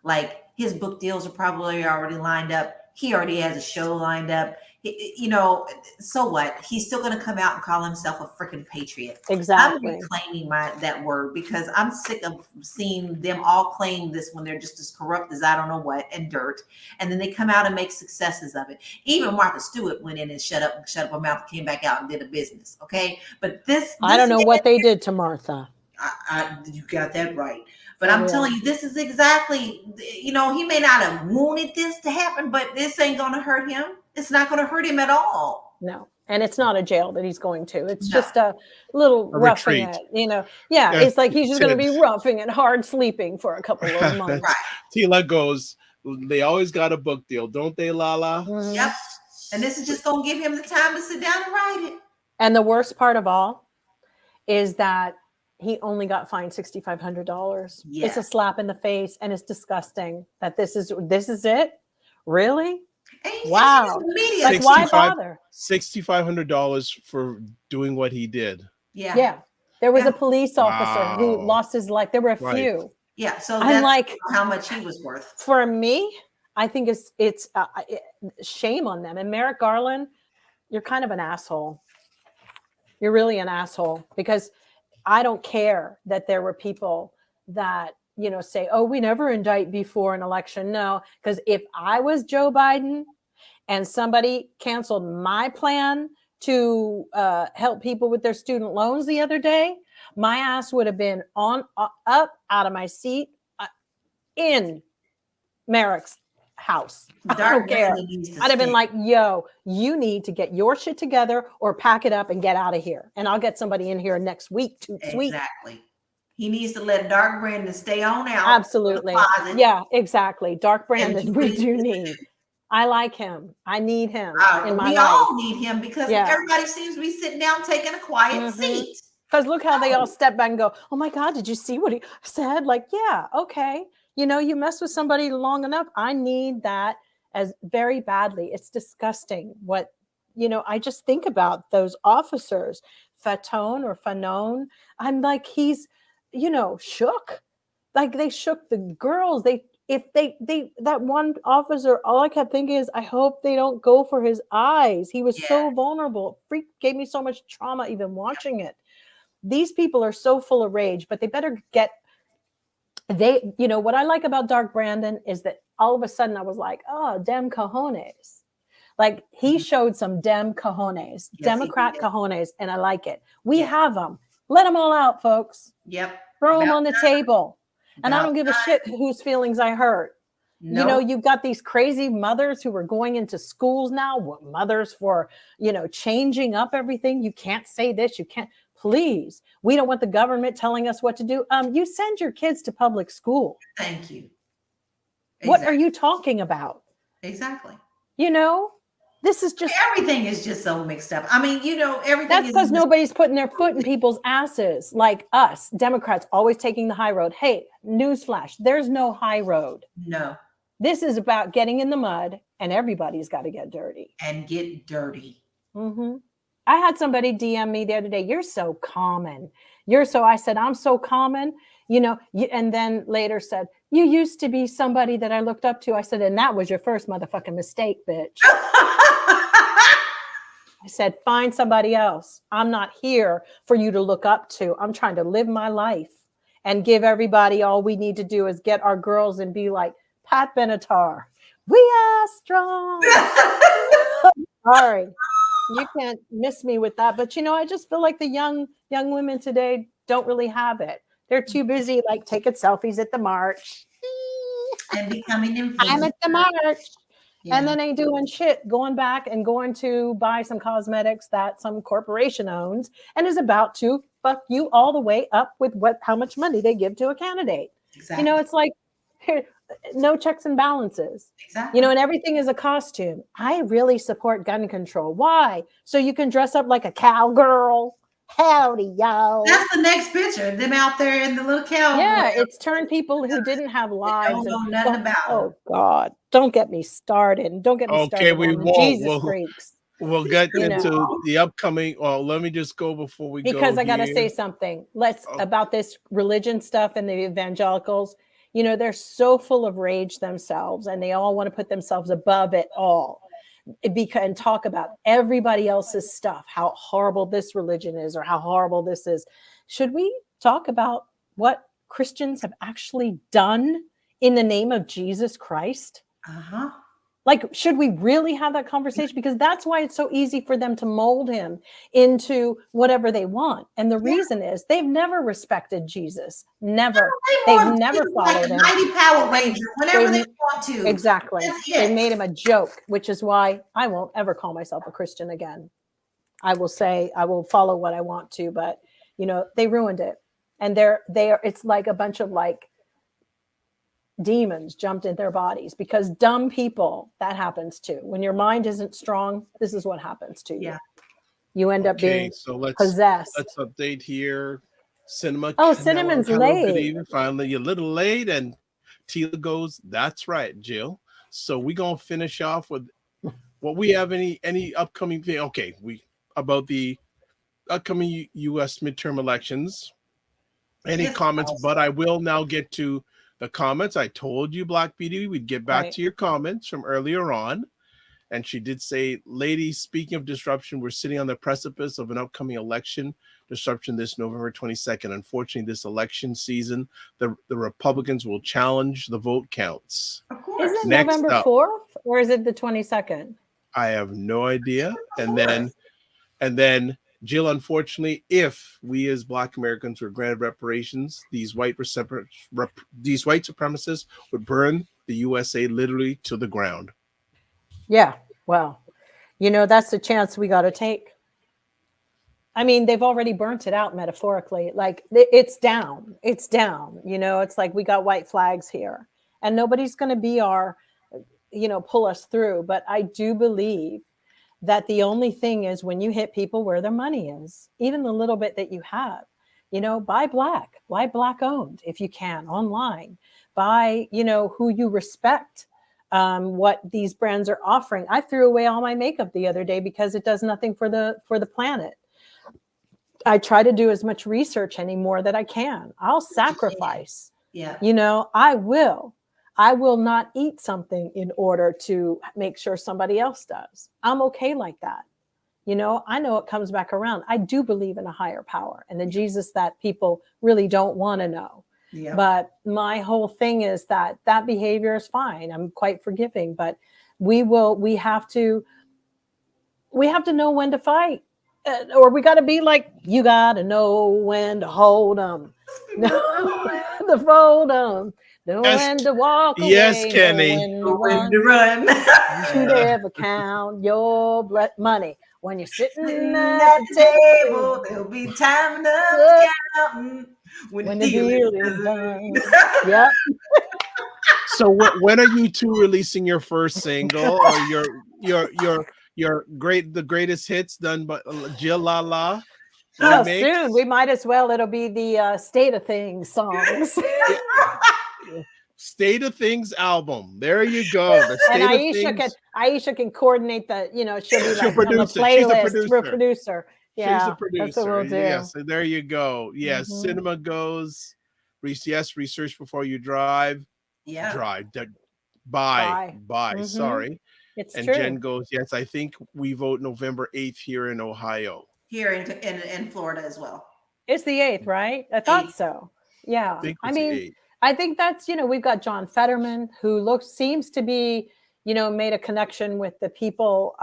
Like, his book deals are probably already lined up. He already has a show lined up. You know, so what? He's still going to come out and call himself a freaking patriot. Exactly. I'm reclaiming that word, because I'm sick of seeing them all claim this when they're just as corrupt as I don't know what and dirt. And then they come out and make successes of it. Even Martha Stewart went in and shut up her mouth, came back out and did a business. Okay. But this I don't know what they did to Martha. You got that right. But I'm telling you, this is exactly, you know, he may not have wanted this to happen, but this ain't going to hurt him. It's not going to hurt him at all. No. And it's not a jail that he's going to. It's just a little roughing it, you know. Yeah, it's like he's just going to be roughing it, hard sleeping for a couple of months. Right. Tila goes, they always got a book deal, don't they, Lala? Mm-hmm. Yep. And this is just going to give him the time to sit down and write it. And the worst part of all is that he only got fined $6,500. Yeah. It's a slap in the face, and it's disgusting that this is it. Really? Wow. Like, why bother? $6,500 for doing what he did. Yeah. Yeah. There was a police officer who lost his life. There were a few. Yeah. So I'm that's like, how much he was worth. For me, I think it's shame on them. And Merrick Garland, you're kind of an asshole. You're really an asshole, because I don't care that there were people that, you know, say, oh, we never indict before an election. No, because if I was Joe Biden and somebody canceled my plan to help people with their student loans the other day, my ass would have been up out of my seat in Merrick's house. I don't care. I'd have been like, yo, you need to get your shit together or pack it up and get out of here. And I'll get somebody in here next week. Exactly. He needs to let Dark Brandon stay on out. Absolutely. Yeah, exactly. Dark Brandon, we do need. I like him. I need him in my life. We all need him, because everybody seems to be sitting down taking a quiet seat. Because look how they all step back and go, oh my God, did you see what he said? Like, yeah, okay. You know, you mess with somebody long enough. I need that as very badly. It's disgusting what, you know, I just think about those officers, Fanon. I'm like, he's, you know, shook. Like, they shook the girls. That one officer, all I kept thinking is, I hope they don't go for his eyes. He was so vulnerable. Freak gave me so much trauma even watching it. These people are so full of rage, but they better get, you know, what I like about Dark Brandon is that all of a sudden I was like, oh, dem cojones. Like he showed some dem cojones, Yes, Democrat cojones, and I like it. We have them. Let them all out, folks. Yep. Throw them on the table. And I don't give a time. shit whose feelings I hurt. No. You know, you've got these crazy mothers who are going into schools now, mothers for, you know, changing up everything. You can't say this. You can't. Please. We don't want the government telling us what to do. You send your kids to public school. Thank you. What are you talking about? Exactly. You know, this is just everything is just so mixed up. I mean, you know, everything. That's because nobody's putting their foot in people's asses like us, Democrats, always taking the high road. Hey, newsflash, there's no high road. No. This is about getting in the mud, and everybody's got to get dirty. And get dirty. Mm-hmm. I had somebody DM me the other day. You're so common. I said, I'm so common, you know, and then later said, you used to be somebody that I looked up to. I said, and that was your first motherfucking mistake, bitch. I said, find somebody else. I'm not here for you to look up to. I'm trying to live my life and give everybody all we need to do is get our girls and be like, Pat Benatar, we are strong. Sorry, you can't miss me with that. But, you know, I just feel like the young women today don't really have it. They're too busy, like taking selfies at the march. And becoming influenced. I'm at the march. Yeah. And then ain't doing shit, going back and going to buy some cosmetics that some corporation owns and is about to fuck you all the way up with how much money they give to a candidate. Exactly. You know, it's like no checks and balances. Exactly. You know, and everything is a costume. I really support gun control. Why? So you can dress up like a cowgirl. Howdy, y'all. That's the next picture. Them out there in the little cow. Yeah, it's turned people who didn't have lives. Don't know nothing about. Oh God, don't get me started. Don't get me started. Okay, we won't. Jesus freaks. We'll get into the upcoming. Well, let me just go before we go. Because I got to say something. About this religion stuff and the evangelicals. You know, they're so full of rage themselves, and they all want to put themselves above it all. And talk about everybody else's stuff, how horrible this religion is or how horrible this is. Should we talk about what Christians have actually done in the name of Jesus Christ? Uh-huh. Like, should we really have that conversation? Because that's why it's so easy for them to mold him into whatever they want. And the reason is they've never respected Jesus. Never. They've never followed him. Mighty Power Ranger, whenever they want to. Exactly. They made him a joke, which is why I won't ever call myself a Christian again. I will say I will follow what I want to, but you know, they ruined it. And it's like a bunch of like demons jumped in their bodies because dumb people, that happens too. When your mind isn't strong, this is what happens to you. Yeah. You end up being possessed. Let's update here. Cinnamon's late. Finally, you're a little late, and Tila goes, that's right, Jill. So we're gonna finish off with what we have any upcoming thing. Okay, about the upcoming US midterm elections. Any comments? Awesome. But I will now get to the comments. I told you, Black Beauty, we'd get back to your comments from earlier on. And she did say, ladies, speaking of disruption, we're sitting on the precipice of an upcoming election disruption this November 22nd. Unfortunately, this election season, the Republicans will challenge the vote counts. Of course. Is it November 4th or is it the 22nd? I have no idea. And then Jill, unfortunately, if we as Black Americans were granted reparations, these white supremacists would burn the USA literally to the ground. Yeah, well, you know, that's the chance we got to take. I mean, they've already burnt it out metaphorically. Like, it's down. It's down. You know, it's like we got white flags here. And nobody's going to be pull us through. But I do believe that the only thing is when you hit people where their money is, even the little bit that you have, you know, buy Black owned if you can online, buy, you know, who you respect, what these brands are offering. I threw away all my makeup the other day because it does nothing for the planet. I try to do as much research anymore that I can. I'll sacrifice. Yeah. You know, I will not eat something in order to make sure somebody else does. I'm okay like that. You know, I know it comes back around. I do believe in a higher power and the Jesus that people really don't want to know. Yeah. But my whole thing is that behavior is fine. I'm quite forgiving, but we have to know when to fight. Or we got to be like, you got to know when to hold them, know when to fold them, know Yes. when to walk Yes, away, Kenny. know when to run. You should ever count your money when you're sitting Sitting at the table. there'll be time enough to count When the deal is done. done. Yep. So when are you two releasing your first single or the greatest hits done by Jill La La Oh, remix? soon. We might as well. It'll be the State of Things songs. State of Things album. There you go. The And State of Things. Aisha can coordinate the, she'll be She'll like on the produce it. She's a playlist. We're producer. producer. Yeah, She's a that's what producer. we'll do. Yes, so there you go. Yes, Mhm. cinema goes. Yes, research before you drive. Yeah. Drive. Buy. Mhm. Sorry. It's And true. Jen goes, yes, I think we vote November 8th here in Ohio. Here in Florida as well. It's the 8th, right? I thought 8th. so. Yeah. I think I it's mean, 8th. I think that's, we've got John Fetterman, who seems to be, made a connection with the people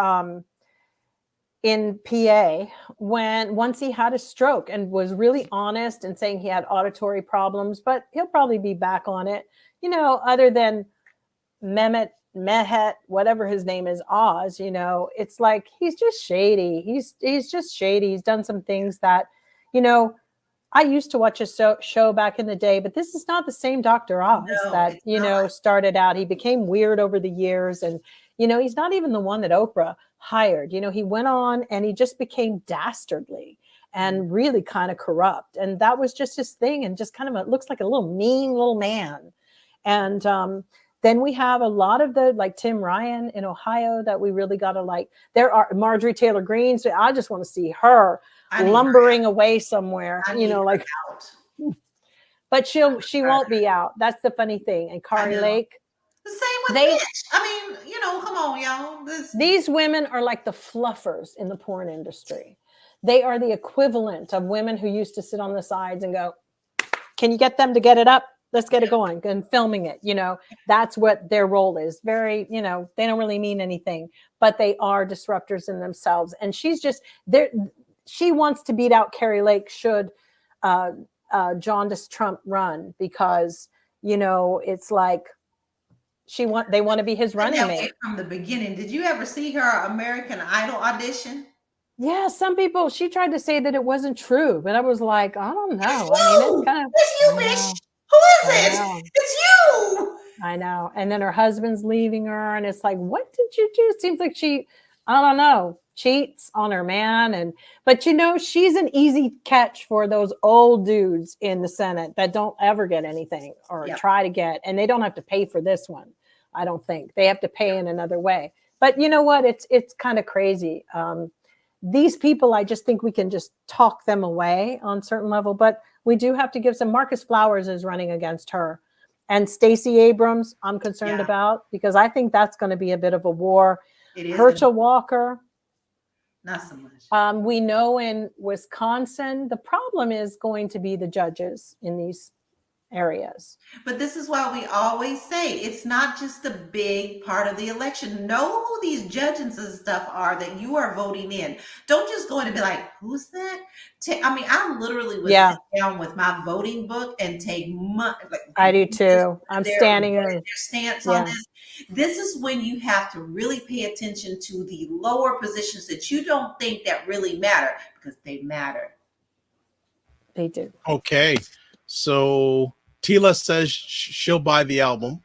in PA once he had a stroke, and was really honest and saying he had auditory problems, but he'll probably be back on it. Other than Mehet, whatever his name is, Oz, it's like, he's just shady. He's just shady. He's done some things that, I used to watch a show back in the day, but this is not the same Dr. Oz that, started out. He became weird over the years. And, he's not even the one that Oprah hired. He went on and he just became dastardly and really kind of corrupt. And that was just his thing. And just kind of looks like a little mean little man. And then we have a lot of the, like Tim Ryan in Ohio, that we really got to like. There are Marjorie Taylor Greene. So I just want to see her lumbering away somewhere, like out. But she won't be out. That's the funny thing. And Kari Lake. The same with Mitch. I mean, come on, y'all. These women are like the fluffers in the porn industry. They are the equivalent of women who used to sit on the sides and go, can you get them to get it up? Let's get it going, and filming it. That's what their role is. Very, they don't really mean anything, but they are disruptors in themselves. And she's just there. She wants to beat out Kari Lake should Jaundice Trump run, because, it's like they want to be his running mate. From the beginning, did you ever see her American Idol audition? Yeah, some people, she tried to say that it wasn't true, but I was like, I don't know. It's you, bitch. Who is it? It's you. I know. And then her husband's leaving her, and it's like, what did you do? It seems like she, I don't know, cheats on her man. But she's an easy catch for those old dudes in the Senate that don't ever get anything or try to get, and they don't have to pay for this one. I don't think they have to pay in another way. But you know what? It's kind of crazy. These people, I just think we can just talk them away on a certain level, but we do have to give some. Marcus Flowers is running against her, and Stacey Abrams, I'm concerned about, because I think that's going to be a bit of a war. Herschel Walker, not so much. We know in Wisconsin, the problem is going to be the judges in these areas. But this is why we always say it's not just the big part of the election. Know who these judges and stuff are that you are voting in. Don't just go in and be like, who's that? I literally would sit down with my voting book and take I do too. I'm standing in their stance on this. This is when you have to really pay attention to the lower positions that you don't think that really matter, because they matter. They do. Okay. So Tila says she'll buy the album.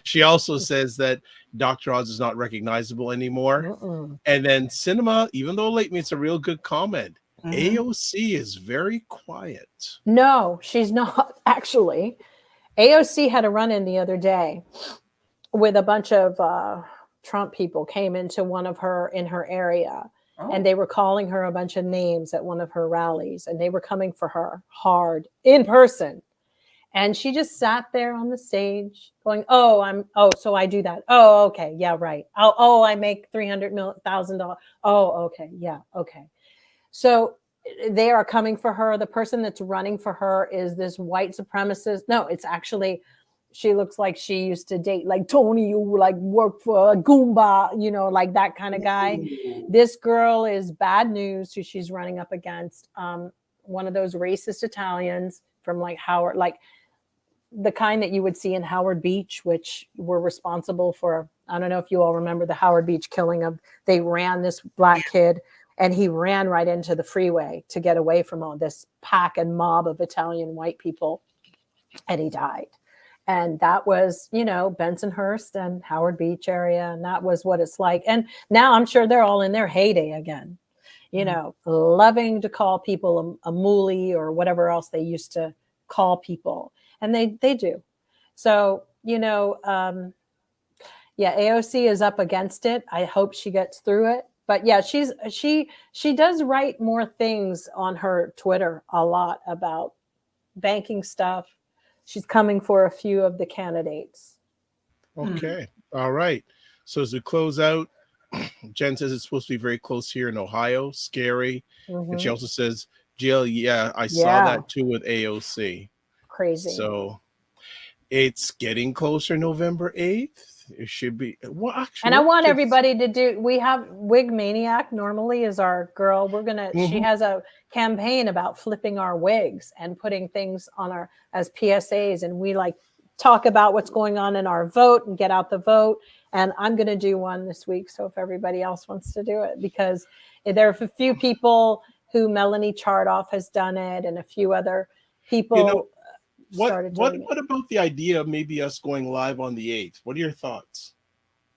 She also says that Dr. Oz is not recognizable anymore. And then Cinema, even though late, it's a real good comment. AOC is very quiet. No, she's not, actually. AOC had a run-in the other day with a bunch of Trump people came into in her area. And they were calling her a bunch of names at one of her rallies, and they were coming for her hard in person. And she just sat there on the stage going, so I do that. Oh, okay. Yeah, right. I make $300,000. Oh, okay. Yeah. Okay. So they are coming for her. The person that's running for her is this white supremacist. No, it's actually, she looks like she used to date like Tony, who like worked for a Goomba, you know, like that kind of guy. This girl is bad news who she's running up against. One of those racist Italians from like Howard, like the kind that you would see in Howard Beach, which were responsible for, I don't know if you all remember the Howard Beach killing of, they ran this black kid and he ran right into the freeway to get away from all this pack and mob of Italian white people, and he died. And that was, you know, Bensonhurst and Howard Beach area. And that was what it's like. And now I'm sure they're all in their heyday again, you know, loving to call people a moolie or whatever else they used to call people. And they do. So, you know, yeah, AOC is up against it. I hope she gets through it. But yeah, she does write more things on her Twitter a lot about banking stuff. She's coming for a few of the candidates. Okay. All right. So as we close out, Jen says it's supposed to be very close here in Ohio. Scary. And she also says, Jill, yeah, I saw that too with AOC. Crazy. So it's getting closer November 8th. It should be. Well, actually, and I want everybody to do, we have Wig Maniac normally is our girl. We're going to, she has a campaign about flipping our wigs and putting things on our, as PSAs. And we like talk about what's going on in our vote and get out the vote. And I'm going to do one this week. So if everybody else wants to do it, because there are a few people who Melanie Chardoff has done it and a few other people. You know, what about the idea of maybe us going live on the 8th? What are your thoughts?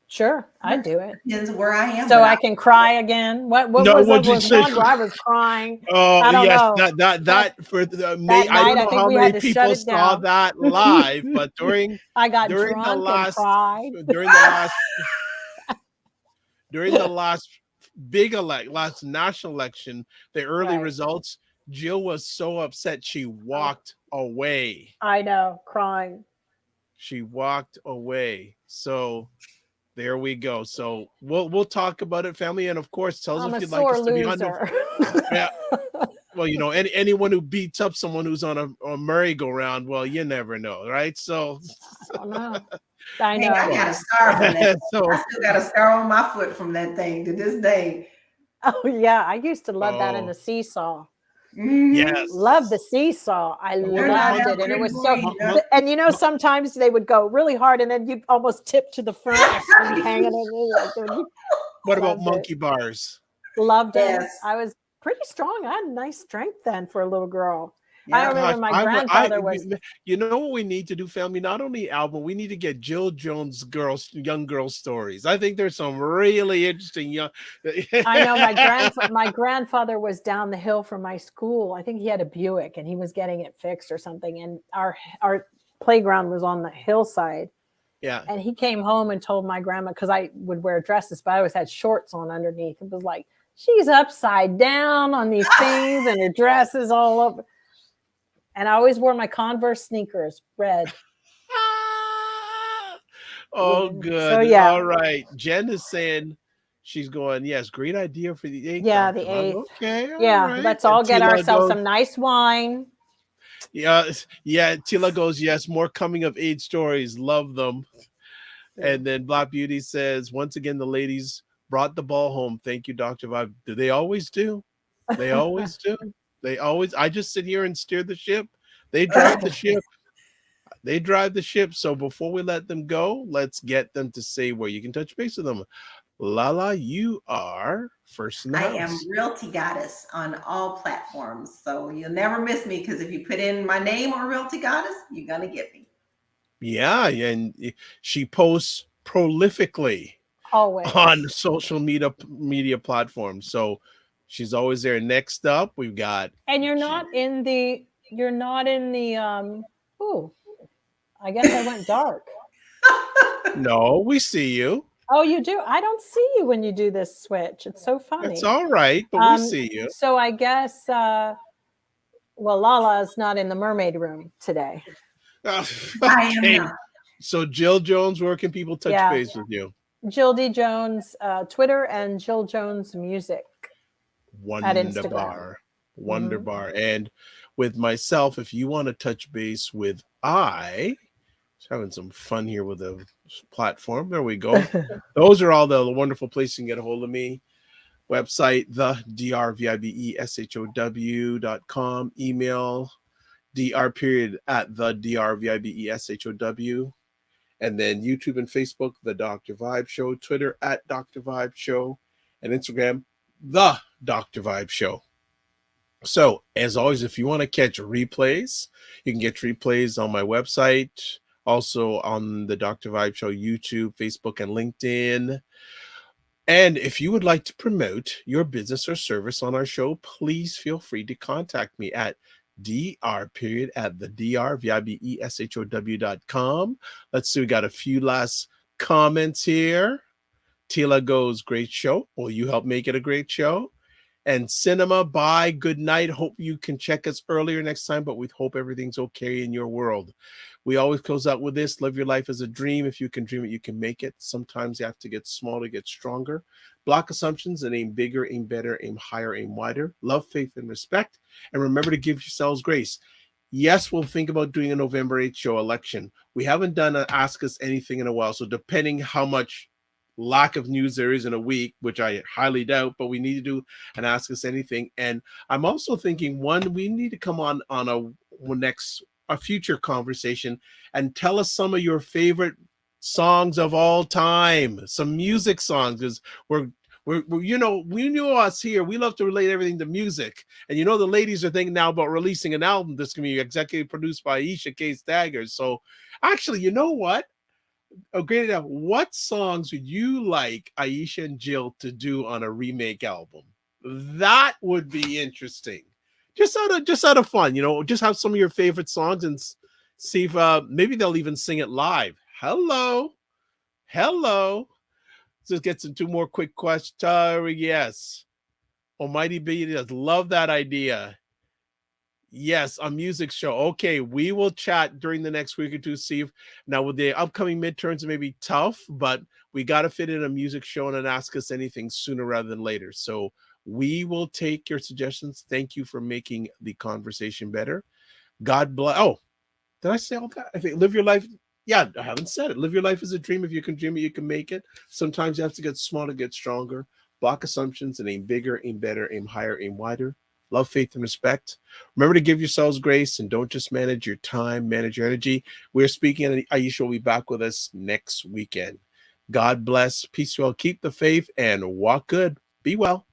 Sure, I'd do it. Depends where I am. So I can cry again. What was I was crying. Oh, I don't know. that for the May. I don't know how many people saw that live, but during I got drunk and cried. During the last big last national election, the early results, Jill was so upset she walked away. I know, crying. She walked away. So there we go. So we'll talk about it, family, and of course, tell us if you'd like us to be on. Yeah. Well, you know, anyone who beats up someone who's on a merry-go-round, well, you never know, right? So I don't know. I know. I got a scar from that. So I still got a scar on my foot from that thing to this day. Oh yeah, I used to love that in the seesaw. Yes, love the seesaw. I loved it, and it was so. And you know, sometimes they would go really hard, and then you almost tip to the front, and hanging in. What about monkey bars? Loved it. I was pretty strong. I had nice strength then for a little girl. Yeah. I remember my grandfather was. You know what we need to do, family? Not only album, we need to get Jill Jones young girl stories. I think there's some really interesting young. I know my grandfather was down the hill from my school. I think he had a Buick and he was getting it fixed or something. And our playground was on the hillside. Yeah. And he came home and told my grandma, because I would wear dresses, but I always had shorts on underneath. It was like, she's upside down on these things and her dress is all over. And I always wore my Converse sneakers, red. Oh, good. So, yeah. All right. Jen is saying she's going, yes, great idea for the 8th. Yeah, the 8th. Okay. Yeah, let's all get ourselves some nice wine. Yeah. Tila goes, yes, more coming of age stories. Love them. And then Black Beauty says, once again, the ladies brought the ball home. Thank you, Dr. Vibe. Do they always do? They always do. I just sit here and steer the ship. They drive the ship. They drive the ship. So before we let them go, let's get them to say where you can touch base with them. Lala, you are first in the house. I am Realty Goddess on all platforms. So you'll never miss me, because if you put in my name or Realty Goddess, you're going to get me. Yeah, and she posts prolifically always on social media platforms. So she's always there. Next up, we've got. And you're not in the. Oh, I guess I went dark. No, we see you. Oh, you do? I don't see you when you do this switch. It's so funny. It's all right, but we see you. So I guess, Lala is not in the mermaid room today. Okay. I am not. So Jill Jones, where can people touch base with you? Jill D. Jones, Twitter, and Jill Jones Music. Wonderbar. Wonderbar. And with myself, if you want to touch base with having some fun here with the platform. There we go. Those are all the wonderful places you can get a hold of me. Website, thedrvibeshow.com. Email, dr@thedrvibeshow. And then YouTube and Facebook, The Dr. Vibe Show. Twitter, @Dr. Vibe Show. And Instagram, The Dr. Vibe Show. So, as always, if you want to catch replays, you can get replays on my website, also on the Dr. Vibe Show YouTube, Facebook, and LinkedIn. And if you would like to promote your business or service on our show, please feel free to contact me at dr@thedrvibeshow.com. Let's see, we got a few last comments here. Tila goes, great show. Will you help make it a great show? And Cinema, bye, good night. Hope you can check us earlier next time, but we hope everything's okay in your world. We always close out with this: live your life as a dream. If you can dream it, you can make it. Sometimes you have to get small to get stronger. Block assumptions and aim bigger, aim better, aim higher, aim wider. Love, faith, and respect. And remember to give yourselves grace. Yes, we'll think about doing a November 8th show election. We haven't done an Ask Us Anything in a while, so depending how much lack of news there is in a week, which I highly doubt, but we need to do an Ask Us Anything. And I'm also thinking, we need to come on a future conversation and tell us some of your favorite songs of all time, some music songs, because we know us here, we love to relate everything to music. And the ladies are thinking now about releasing an album that's going to be executive produced by Aisha K. Staggers. So actually, you know what? Great enough. What songs would you like Aisha and Jill to do on a remake album? That would be interesting. Just out of fun, just have some of your favorite songs and see if maybe they'll even sing it live. Hello. Let's get some 2 more quick questions. Yes. Almighty B, love that idea. Yes, a music show. Okay, we will chat during the next week or two. See if now with the upcoming midterms, it may be tough, but we got to fit in a music show and Ask Us Anything sooner rather than later. So we will take your suggestions. Thank you for making the conversation better. God bless. Oh, did I say all that? I think live your life. Yeah, I haven't said it. Live your life as a dream. If you can dream it, you can make it. Sometimes you have to get small to get stronger. Block assumptions and aim bigger, aim better, aim higher, aim wider. Love, faith, and respect. Remember to give yourselves grace and don't just manage your time, manage your energy. We're speaking, and Aisha will be back with us next weekend. God bless. Peace well. Keep the faith and walk good. Be well.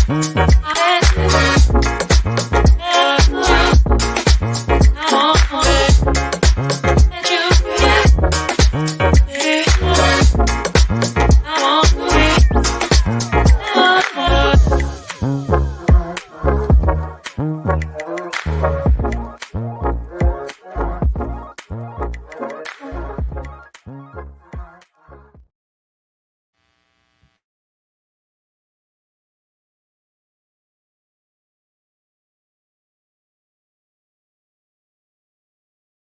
Hey.